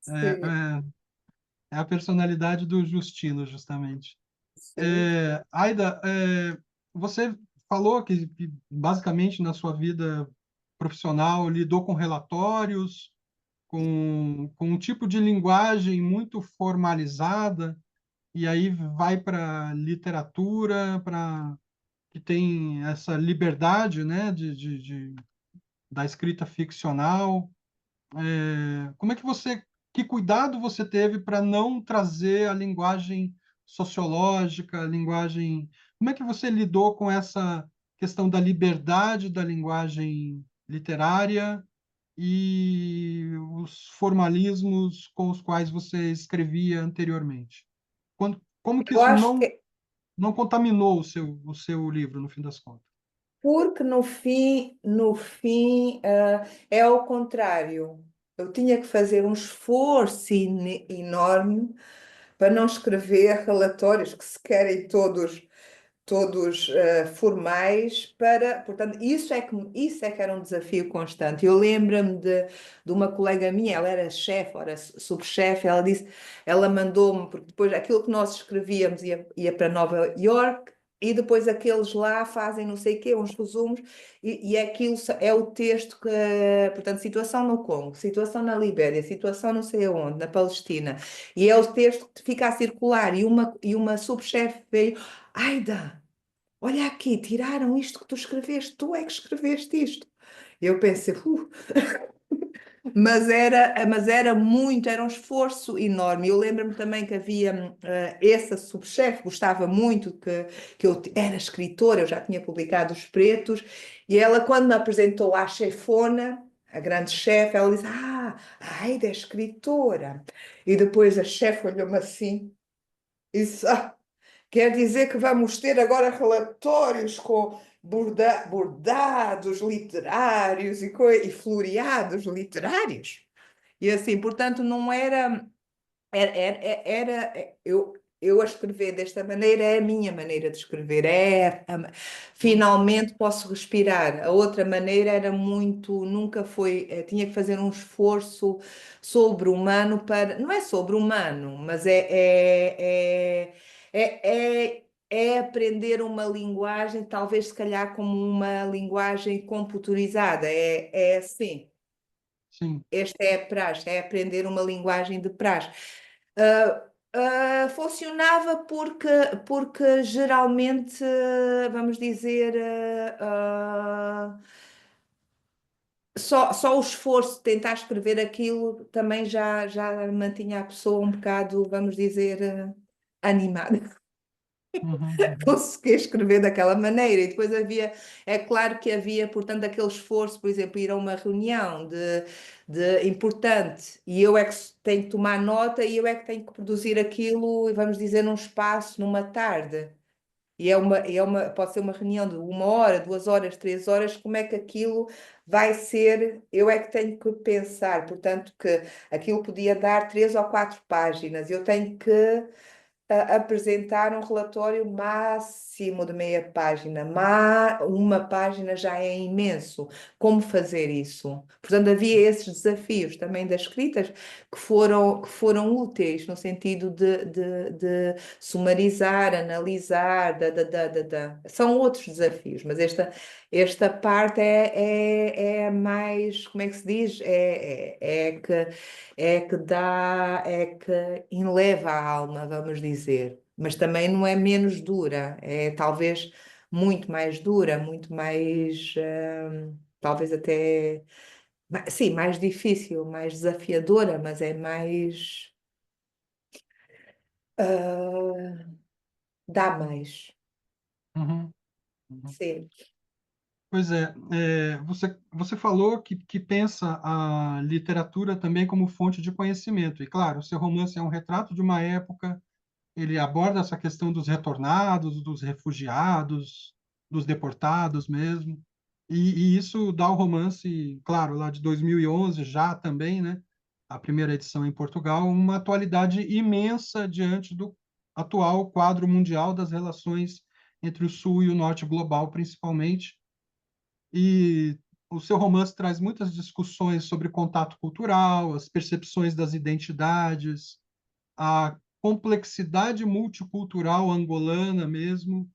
É, Sim, é a personalidade do Justino, justamente. sim. Aida, você falou que basicamente na sua vida profissional lidou com relatórios, com um tipo de linguagem muito formalizada, e aí vai para literatura, para que tem essa liberdade, né, da escrita ficcional. Como é que que cuidado você teve para não trazer a linguagem sociológica, a linguagem, como é que você lidou com essa questão da liberdade da linguagem literária e os formalismos com os quais você escrevia anteriormente? Como que Eu isso acho que não contaminou o seu livro, no fim das contas? porque no fim, é ao contrário. Eu tinha que fazer um esforço enorme para não escrever relatórios que se querem todos formais portanto, isso é que era um desafio constante. Eu lembro-me de uma colega minha, ela era chefe, era subchefe, ela mandou-me, porque depois aquilo que nós escrevíamos ia para Nova York e depois aqueles lá fazem não sei o quê, uns resumos, e aquilo é o texto que, portanto, situação no Congo, situação na Libéria, situação não sei aonde, na Palestina, e é o texto que fica a circular, e uma subchefe veio, Aida, olha aqui, tiraram isto que tu escreveste, tu é que escreveste isto. Eu pensei, mas era um esforço enorme. Eu lembro-me também que havia essa subchefe, gostava muito que eu era escritora, eu já tinha publicado Os Pretos, e ela, quando me apresentou à chefona, a grande chefe, ela disse: a Aida é escritora. E depois a chefe olhou-me assim e disse: quer dizer que vamos ter agora relatórios com bordados literários e floreados literários. E assim, portanto, não era. Eu a escrever desta maneira é a minha maneira de escrever. Finalmente posso respirar. A outra maneira era muito, nunca foi, tinha que fazer um esforço sobre-humano para, não é sobre-humano, mas é aprender uma linguagem, talvez se calhar como uma linguagem computurizada. É assim. Sim. Esta é a praxe, é aprender uma linguagem de praxe. Funcionava porque geralmente, vamos dizer, só o esforço de tentar escrever aquilo também já mantinha a pessoa um bocado, vamos dizer, animada. Uhum, uhum. Consegui escrever daquela maneira. E depois é claro que havia, portanto, aquele esforço, por exemplo, ir a uma reunião de importante e eu é que tenho que tomar nota e eu é que tenho que produzir aquilo, vamos dizer, num espaço, numa tarde. Pode ser uma reunião de 1 hora, 2 horas, 3 horas, como é que aquilo vai ser? Eu é que tenho que pensar, portanto, que aquilo podia dar 3 ou 4 páginas, eu tenho que apresentar um relatório máximo de meia página. Uma página já é imenso. Como fazer isso? Portanto, havia esses desafios também das escritas que foram úteis no sentido de sumarizar, analisar, São outros desafios, mas esta parte é a mais, como é que se diz? É que enleva a alma, vamos dizer. Mas também não é menos dura, é talvez muito mais dura, muito mais, talvez até, sim, mais difícil, mais desafiadora, mas é mais, ah, dá mais. Uhum, uhum. Sim. Pois é, você falou que pensa a literatura também como fonte de conhecimento. E, claro, o seu romance é um retrato de uma época, ele aborda essa questão dos retornados, dos refugiados, dos deportados mesmo. E isso dá ao romance, claro, lá de 2011 já também, né? A primeira edição em Portugal, uma atualidade imensa diante do atual quadro mundial das relações entre o Sul e o Norte global, principalmente. E o seu romance traz muitas discussões sobre contato cultural, as percepções das identidades, a complexidade multicultural angolana mesmo,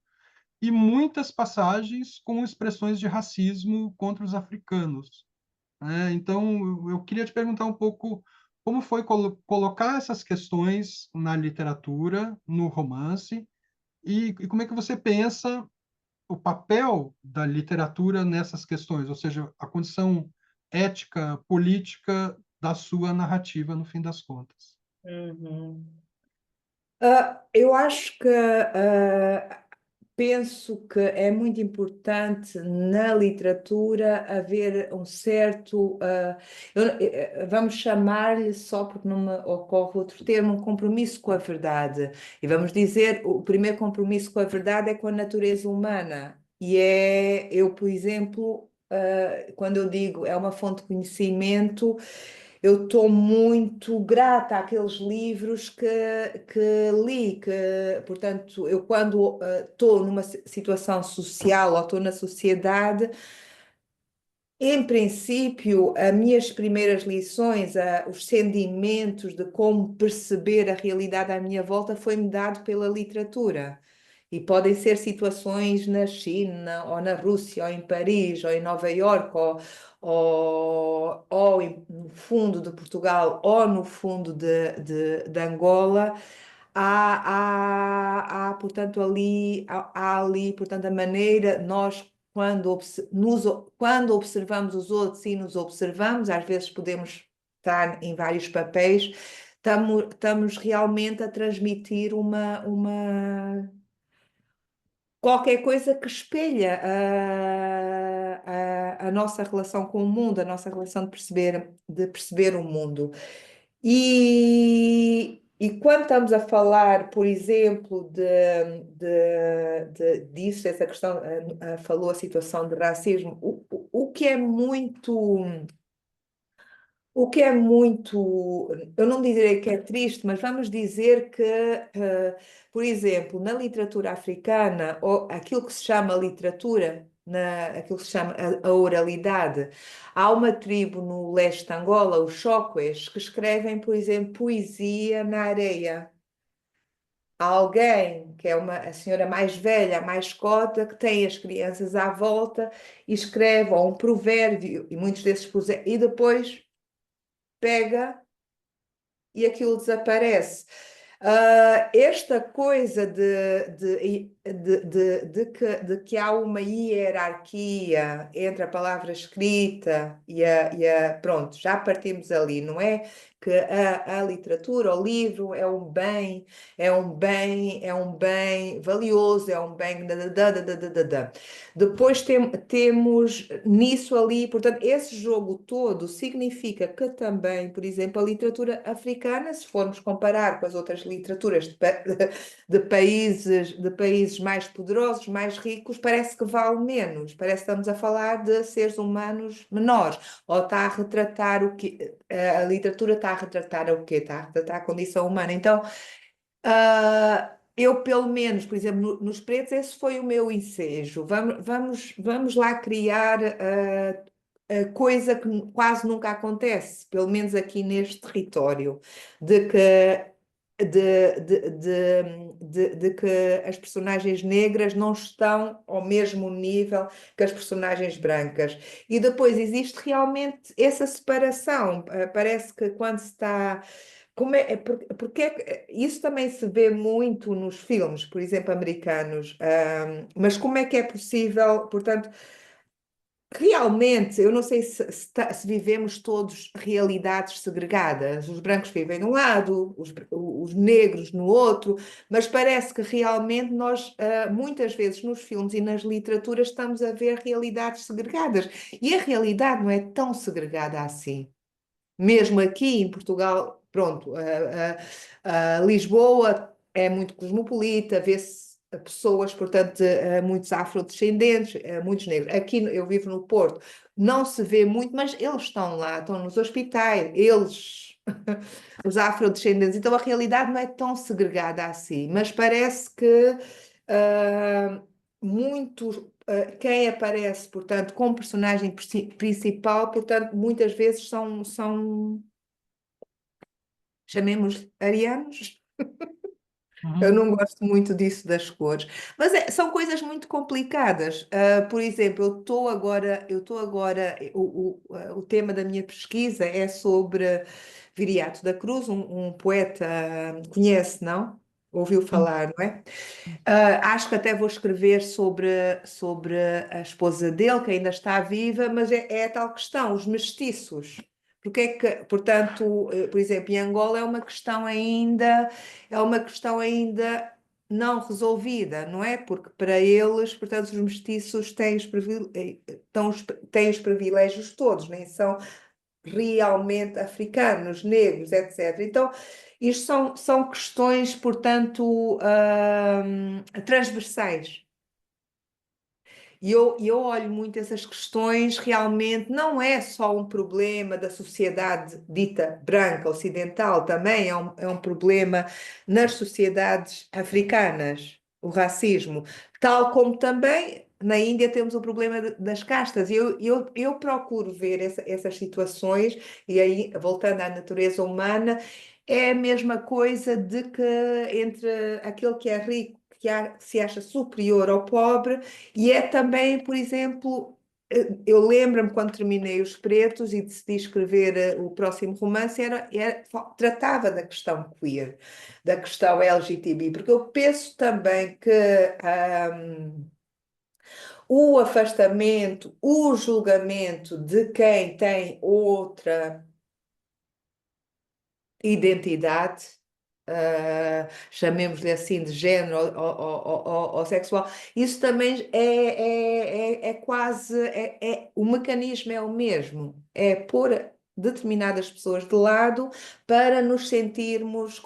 e muitas passagens com expressões de racismo contra os africanos, né? Então, eu queria te perguntar um pouco como foi colocar essas questões na literatura, no romance, e como é que você pensa o papel da literatura nessas questões, ou seja, a condição ética, política da sua narrativa, no fim das contas. Uhum. Eu acho que penso que é muito importante na literatura haver um certo, vamos chamar-lhe, só porque não me ocorre outro termo, um compromisso com a verdade. E vamos dizer, o primeiro compromisso com a verdade é com a natureza humana. E eu, por exemplo, quando eu digo é uma fonte de conhecimento. Eu estou muito grata àqueles livros que li, portanto, eu quando estou numa situação social ou estou na sociedade, em princípio, as minhas primeiras lições, os sentimentos de como perceber a realidade à minha volta foi-me dado pela literatura. E podem ser situações na China, ou na Rússia, ou em Paris, ou em Nova Iorque, no fundo de Portugal, ou no fundo de Angola. Portanto, há ali, portanto, a maneira, nós, quando observamos os outros e nos observamos, às vezes podemos estar em vários papéis, estamos realmente a transmitir qualquer coisa que espelha a nossa relação com o mundo, a nossa relação de perceber o mundo. E quando estamos a falar, por exemplo, disso, essa questão, falou a situação de racismo, o que é muito. O que é muito, eu não direi que é triste, mas vamos dizer que, por exemplo, na literatura africana, ou aquilo que se chama literatura, aquilo que se chama a oralidade, há uma tribo no leste de Angola, os Choques, que escrevem, por exemplo, poesia na areia. Há alguém que é a senhora mais velha, a mais cota, que tem as crianças à volta e escreve ou um provérbio, e muitos desses e depois pega e aquilo desaparece. Esta coisa de que há uma hierarquia entre a palavra escrita pronto, já partimos ali, não é? Que a literatura, o livro é um bem valioso, é um bem. Depois temos nisso ali, portanto, esse jogo todo significa que também, por exemplo, a literatura africana, se formos comparar com as outras literaturas de países mais poderosos, mais ricos, parece que vale menos, parece que estamos a falar de seres humanos menores, ou está a retratar o que a literatura está a retratar o quê? Está a retratar a condição humana. Então, eu, pelo menos, por exemplo, nos pretos, esse foi o meu ensejo. Vamos lá criar a coisa que quase nunca acontece, pelo menos aqui neste território, de que, de que as personagens negras não estão ao mesmo nível que as personagens brancas. E depois existe realmente essa separação. Parece que quando se está. Porque isso também se vê muito nos filmes, por exemplo, americanos, mas como é que é possível, portanto, realmente, eu não sei se vivemos todos realidades segregadas. Os brancos vivem de um lado, os negros no outro, mas parece que realmente nós, muitas vezes nos filmes e nas literaturas, estamos a ver realidades segregadas. E a realidade não é tão segregada assim. Mesmo aqui em Portugal, pronto, Lisboa é muito cosmopolita, vê-se pessoas, portanto, muitos afrodescendentes, muitos negros. Aqui eu vivo no Porto, não se vê muito, mas eles estão lá, estão nos hospitais, eles, os afrodescendentes. Então a realidade não é tão segregada assim, mas parece que ah, muitos quem aparece, portanto, como personagem principal, portanto, muitas vezes são chamemos arianos. Eu Uhum, não gosto muito disso das cores, mas são coisas muito complicadas. Por exemplo, o tema da minha pesquisa é sobre Viriato da Cruz, um poeta, conhece, não? Ouviu sim. falar, não é? Acho que até vou escrever sobre a esposa dele, que ainda está viva, mas é a tal questão, os mestiços. Porque é que, portanto, por exemplo, em Angola é uma questão ainda não resolvida, não é? Porque para eles, portanto, os mestiços têm os privilégios todos, nem são realmente africanos, negros, etc. Então, isto são questões, portanto, transversais. E eu olho muito essas questões, realmente não é só um problema da sociedade dita branca, ocidental, também é um problema nas sociedades africanas, o racismo, tal como também na Índia temos o problema das castas. Eu procuro ver essas situações, e aí, voltando à natureza humana, é a mesma coisa de que entre aquele que é rico, que se acha superior ao pobre, e é também, por exemplo, eu lembro-me quando terminei Os Pretos e decidi escrever o próximo romance, tratava da questão queer, da questão LGTB, porque eu penso também que o afastamento, o julgamento de quem tem outra identidade, chamemos-lhe assim, de género ou sexual, isso também é quase, o mecanismo é o mesmo, é pôr determinadas pessoas de lado para nos sentirmos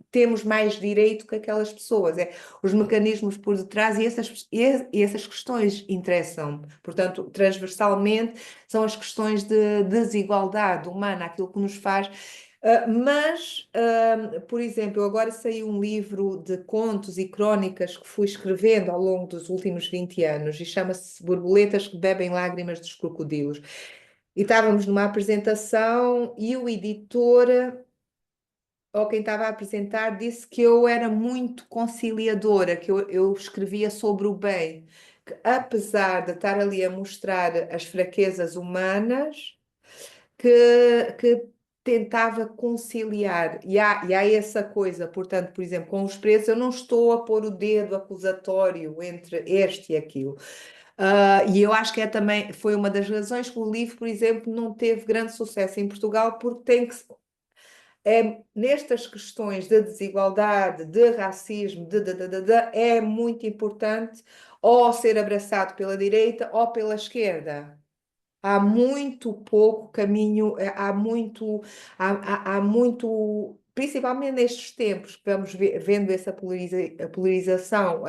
temos mais direito que aquelas pessoas, os mecanismos por detrás e essas questões interessam-me, portanto, transversalmente são as questões de desigualdade humana, aquilo que nos faz mas, por exemplo, eu agora saiu um livro de contos e crónicas que fui escrevendo ao longo dos últimos 20 anos e chama-se Borboletas que Bebem Lágrimas dos Crocodilos. E estávamos numa apresentação e o editor, ou quem estava a apresentar, disse que eu era muito conciliadora, que eu escrevia sobre o bem, que apesar de estar ali a mostrar as fraquezas humanas, que tentava conciliar. E há essa coisa, portanto, por exemplo, com os preços, eu não estou a pôr o dedo acusatório entre este e aquilo. E eu acho que foi uma das razões que o livro, por exemplo, não teve grande sucesso em Portugal, porque nestas questões de desigualdade, de racismo, é muito importante ou ser abraçado pela direita ou pela esquerda. Há muito pouco caminho, há muito, principalmente nestes tempos que vamos vendo essa polarização,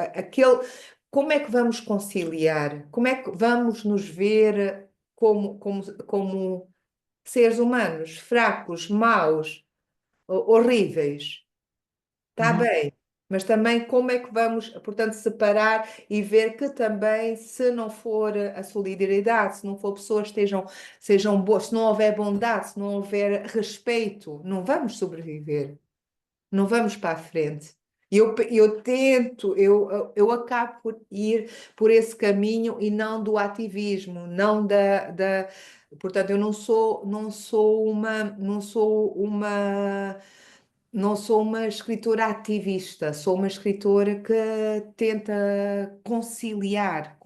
como é que vamos conciliar? Como é que vamos nos ver como seres humanos, fracos, maus, horríveis? Está Uhum. bem, mas também como é que vamos, portanto, separar e ver que também, se não for a solidariedade, se não for pessoas que sejam boas, se não houver bondade, se não houver respeito, não vamos sobreviver, não vamos para a frente. Eu acabo por ir por esse caminho e não do ativismo, não portanto, eu não sou uma escritora ativista, sou uma escritora que tenta conciliar.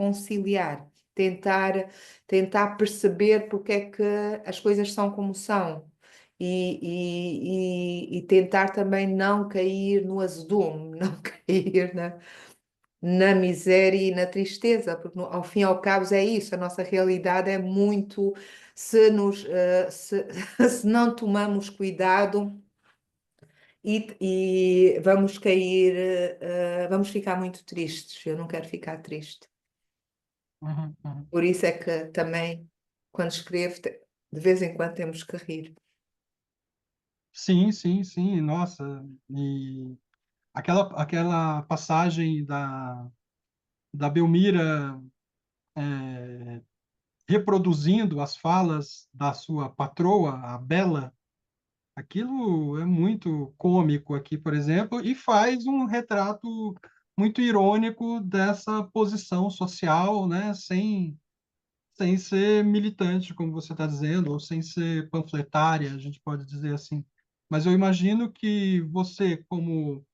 tentar, tentar perceber porque é que as coisas são como são. E tentar também não cair no azedume, não cair na miséria e na tristeza, porque ao fim e ao cabo é isso, a nossa realidade é muito, se não tomamos cuidado e vamos cair, vamos ficar muito tristes. Eu não quero ficar triste. Uhum, uhum. Por isso é que também, quando escrevo, de vez em quando temos que rir. Sim, sim, sim, nossa, e aquela passagem da Belmira reproduzindo as falas da sua patroa, a Bela, aquilo é muito cômico aqui, por exemplo, e faz um retrato muito irônico dessa posição social, né, sem ser militante, como você está dizendo, ou sem ser panfletária, a gente pode dizer assim. Mas eu imagino que você, como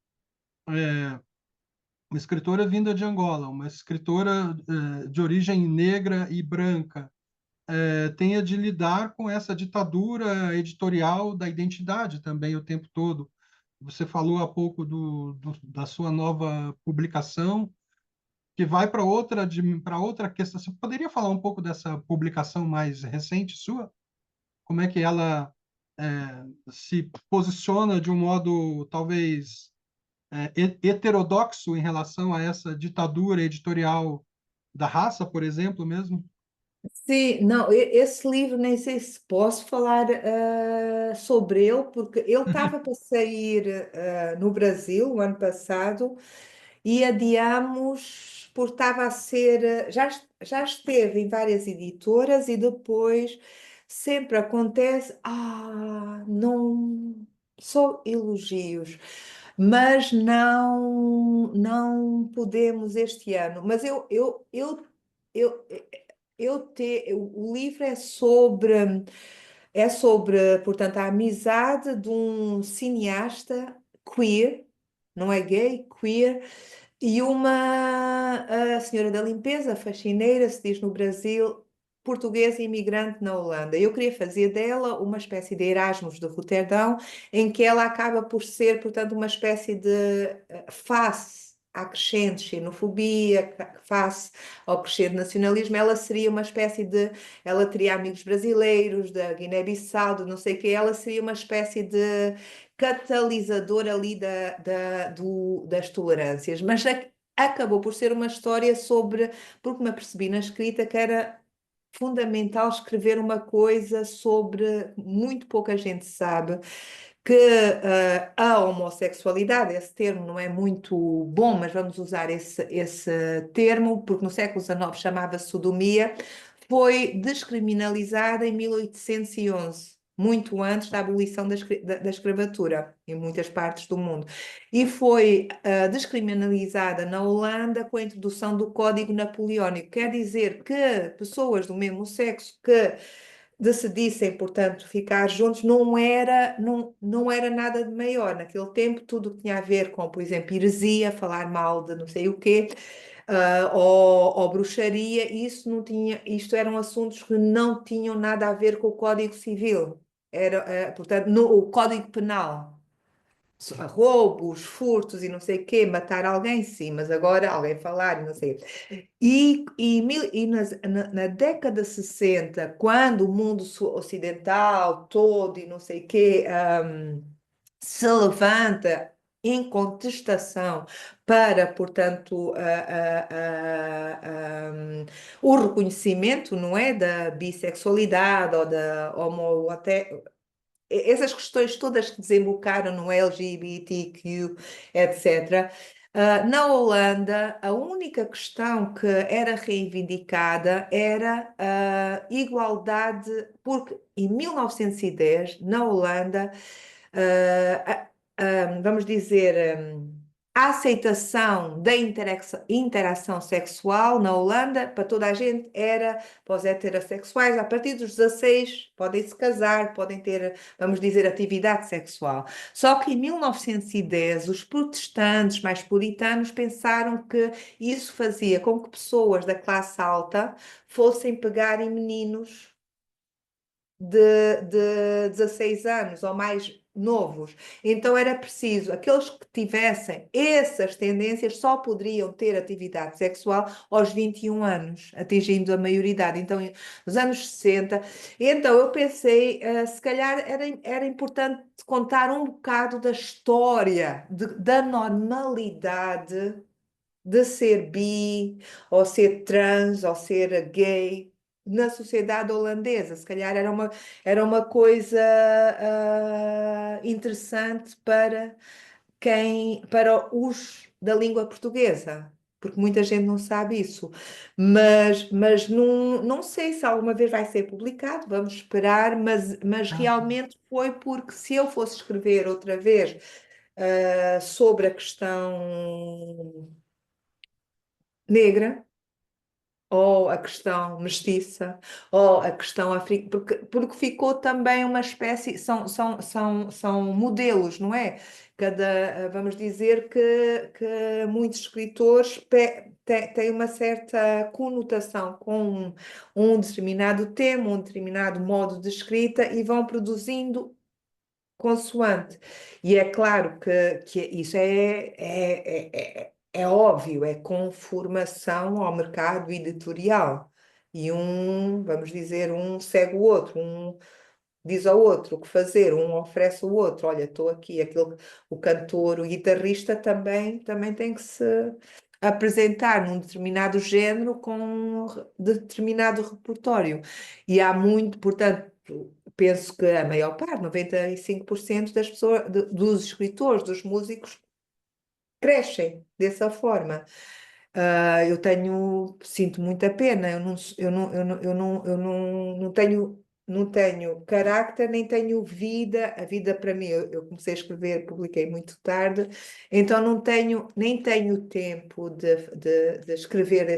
uma escritora vinda de Angola, uma escritora de origem negra e branca, tenha de lidar com essa ditadura editorial da identidade também o tempo todo. Você falou há pouco da sua nova publicação, que vai para outra questão. Você poderia falar um pouco dessa publicação mais recente sua? Como é que ela se posiciona de um modo talvez heterodoxo em relação a essa ditadura editorial da raça, por exemplo, mesmo? Sim, não, esse livro nem sei se posso falar sobre ele, porque ele estava para sair no Brasil o ano passado e adiamos porque estava a ser, já esteve em várias editoras e depois sempre acontece, não, só elogios, mas não podemos este ano. Mas eu o livro é sobre, portanto, a amizade de um cineasta queer, não é gay, queer, e uma a senhora da limpeza, faxineira, se diz no Brasil, portuguesa imigrante na Holanda. Eu queria fazer dela uma espécie de Erasmus de Roterdão, em que ela acaba por ser, portanto, uma espécie de face à crescente xenofobia, face ao crescer nacionalismo, ela seria uma espécie de, ela teria amigos brasileiros, da Guiné-Bissau, de não sei o quê, ela seria uma espécie de catalisador ali das tolerâncias, mas acabou por ser uma história sobre, porque me apercebi na escrita que era fundamental escrever uma coisa sobre muito pouca gente sabe que a homossexualidade, esse termo não é muito bom, mas vamos usar esse termo, porque no século XIX chamava-se sodomia, foi descriminalizada em 1811, muito antes da abolição da escravatura em muitas partes do mundo. E foi descriminalizada na Holanda com a introdução do Código Napoleónico. Quer dizer que pessoas do mesmo sexo que decidissem, portanto, ficar juntos, não era nada de maior. Naquele tempo, tudo que tinha a ver com, por exemplo, heresia, falar mal de não sei o quê, ou bruxaria, isso não tinha, isto eram assuntos que não tinham nada a ver com o Código Civil. Era, portanto, o Código Penal. Roubos, furtos e não sei o quê, matar alguém, sim, mas agora alguém falar e não sei. Na década 60, quando o mundo ocidental todo e não sei o quê, se levanta em contestação para, portanto, o reconhecimento, não é, da bissexualidade ou da homo, até essas questões todas que desembocaram no LGBTQ, etc. Na Holanda, a única questão que era reivindicada era a igualdade, porque em 1910, na Holanda, vamos dizer, a aceitação da interação sexual na Holanda para toda a gente era para os heterossexuais. A partir dos 16 podem se casar, podem ter, vamos dizer, atividade sexual. Só que em 1910 os protestantes mais puritanos pensaram que isso fazia com que pessoas da classe alta fossem pegar em meninos de 16 anos ou mais novos. Então era preciso, aqueles que tivessem essas tendências só poderiam ter atividade sexual aos 21 anos, atingindo a maioridade. Então, nos anos 60, então eu pensei, se calhar era importante contar um bocado da história, da normalidade de ser bi, ou ser trans, ou ser gay na sociedade holandesa. Se calhar era uma coisa interessante para os da língua portuguesa. Porque muita gente não sabe isso. Mas não sei se alguma vez vai ser publicado, vamos esperar, mas Ah, sim. realmente foi porque se eu fosse escrever outra vez sobre a questão negra, ou a questão mestiça, ou a questão africana, porque ficou também uma espécie, são modelos, não é? Vamos dizer que muitos escritores têm uma certa conotação com um determinado tema, um determinado modo de escrita e vão produzindo consoante. E é claro que isso é óbvio, é conformação ao mercado editorial. E vamos dizer, um segue o outro, um diz ao outro o que fazer, um oferece o outro. Olha, estou aqui. O cantor, o guitarrista também tem que se apresentar num determinado género com um determinado repertório. E há muito, portanto, penso que a maior parte, 95% das pessoas, dos escritores, dos músicos, crescem dessa forma. Sinto muita pena, não tenho carácter, nem tenho vida. A vida para mim, eu comecei a escrever, publiquei muito tarde, então nem tenho tempo de escrever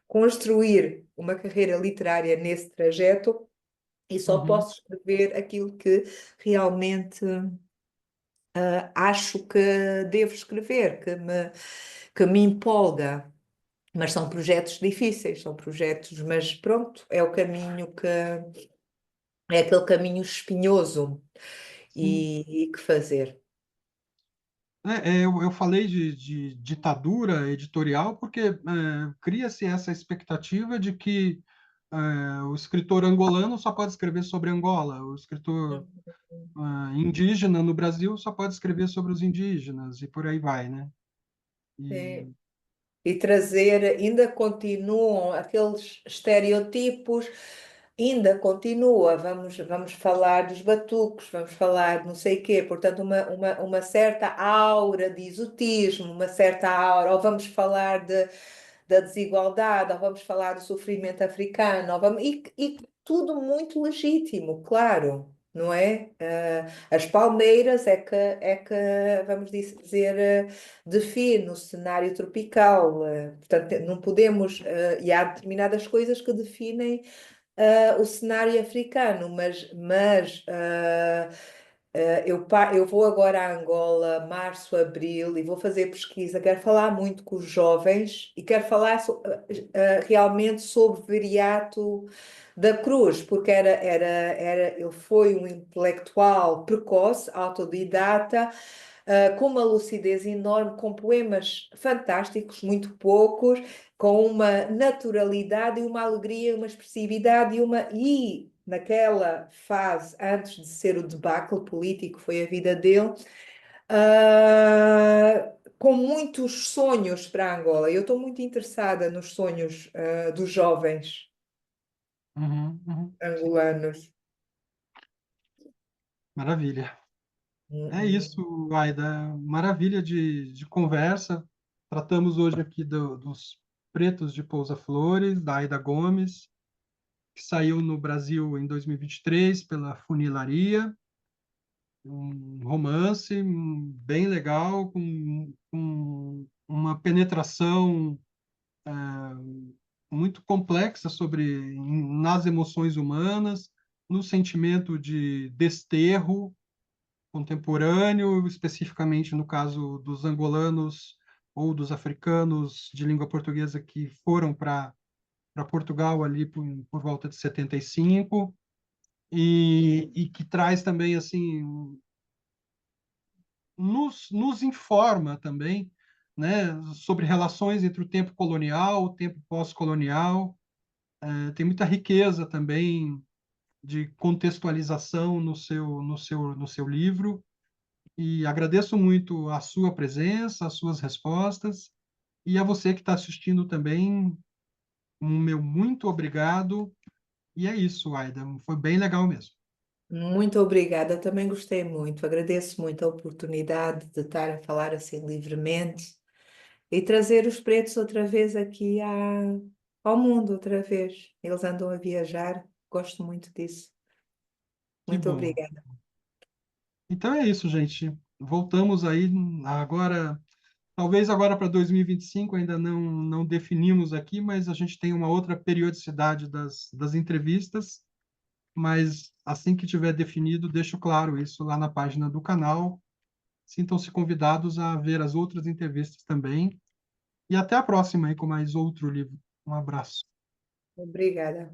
construir uma carreira literária nesse trajeto e só Uhum. posso escrever aquilo que realmente acho que devo escrever, que me empolga. Mas são projetos difíceis, são projetos, mas pronto, é o caminho é aquele caminho espinhoso Sim. e que fazer. Eu falei de ditadura editorial porque cria-se essa expectativa de que o escritor angolano só pode escrever sobre Angola, o escritor indígena no Brasil só pode escrever sobre os indígenas e por aí vai, né? Sim. E, E trazer, ainda continuam aqueles estereotipos, ainda continua, vamos falar dos batucos, vamos falar de não sei quê, portanto, uma certa aura de exotismo, uma certa aura, ou vamos falar da desigualdade, ou vamos falar do sofrimento africano, e tudo muito legítimo, claro. Não é? As palmeiras é que, vamos dizer, define o cenário tropical. Portanto, não podemos, e há determinadas coisas que definem o cenário africano, eu vou agora a Angola, março, abril, e vou fazer pesquisa. Quero falar muito com os jovens e quero falar realmente sobre Viriato da Cruz, porque ele foi um intelectual precoce, autodidata, com uma lucidez enorme, com poemas fantásticos, muito poucos, com uma naturalidade e uma alegria, uma expressividade e naquela fase, antes de ser o debacle político, foi a vida dele, com muitos sonhos para Angola. Eu estou muito interessada nos sonhos, dos jovens uhum, uhum, sim, angolanos. maravilha. É Hum. isso, Aida. Maravilha de conversa. Tratamos hoje aqui dos Pretos de Pousa Flores, da Aida Gomes, que saiu no Brasil em 2023 pela Funilaria. um romance bem legal, com uma penetração muito complexa nas emoções humanas, no sentimento de desterro contemporâneo, especificamente no caso dos angolanos ou dos africanos de língua portuguesa que foram para Portugal ali por volta de 75 e que traz também assim nos informa também, né, sobre relações entre o tempo colonial, o tempo pós-colonial. Tem muita riqueza também de contextualização no seu livro. E agradeço muito a sua presença, as suas respostas, e a você que está assistindo também, um meu muito obrigado. E é isso, Aida, foi bem legal mesmo. Muito obrigada, eu também gostei muito. Agradeço muito a oportunidade de estar a falar assim livremente e trazer os pretos outra vez aqui ao mundo, outra vez. Eles andam a viajar, gosto muito disso. Que Muito bom. obrigada. Então é isso, gente. Voltamos aí agora, talvez agora para 2025, ainda não definimos aqui, mas a gente tem uma outra periodicidade das entrevistas, mas assim que tiver definido, deixo claro isso lá na página do canal. Sintam-se convidados a ver as outras entrevistas também. E até a próxima aí com mais outro livro. Um abraço. Obrigada.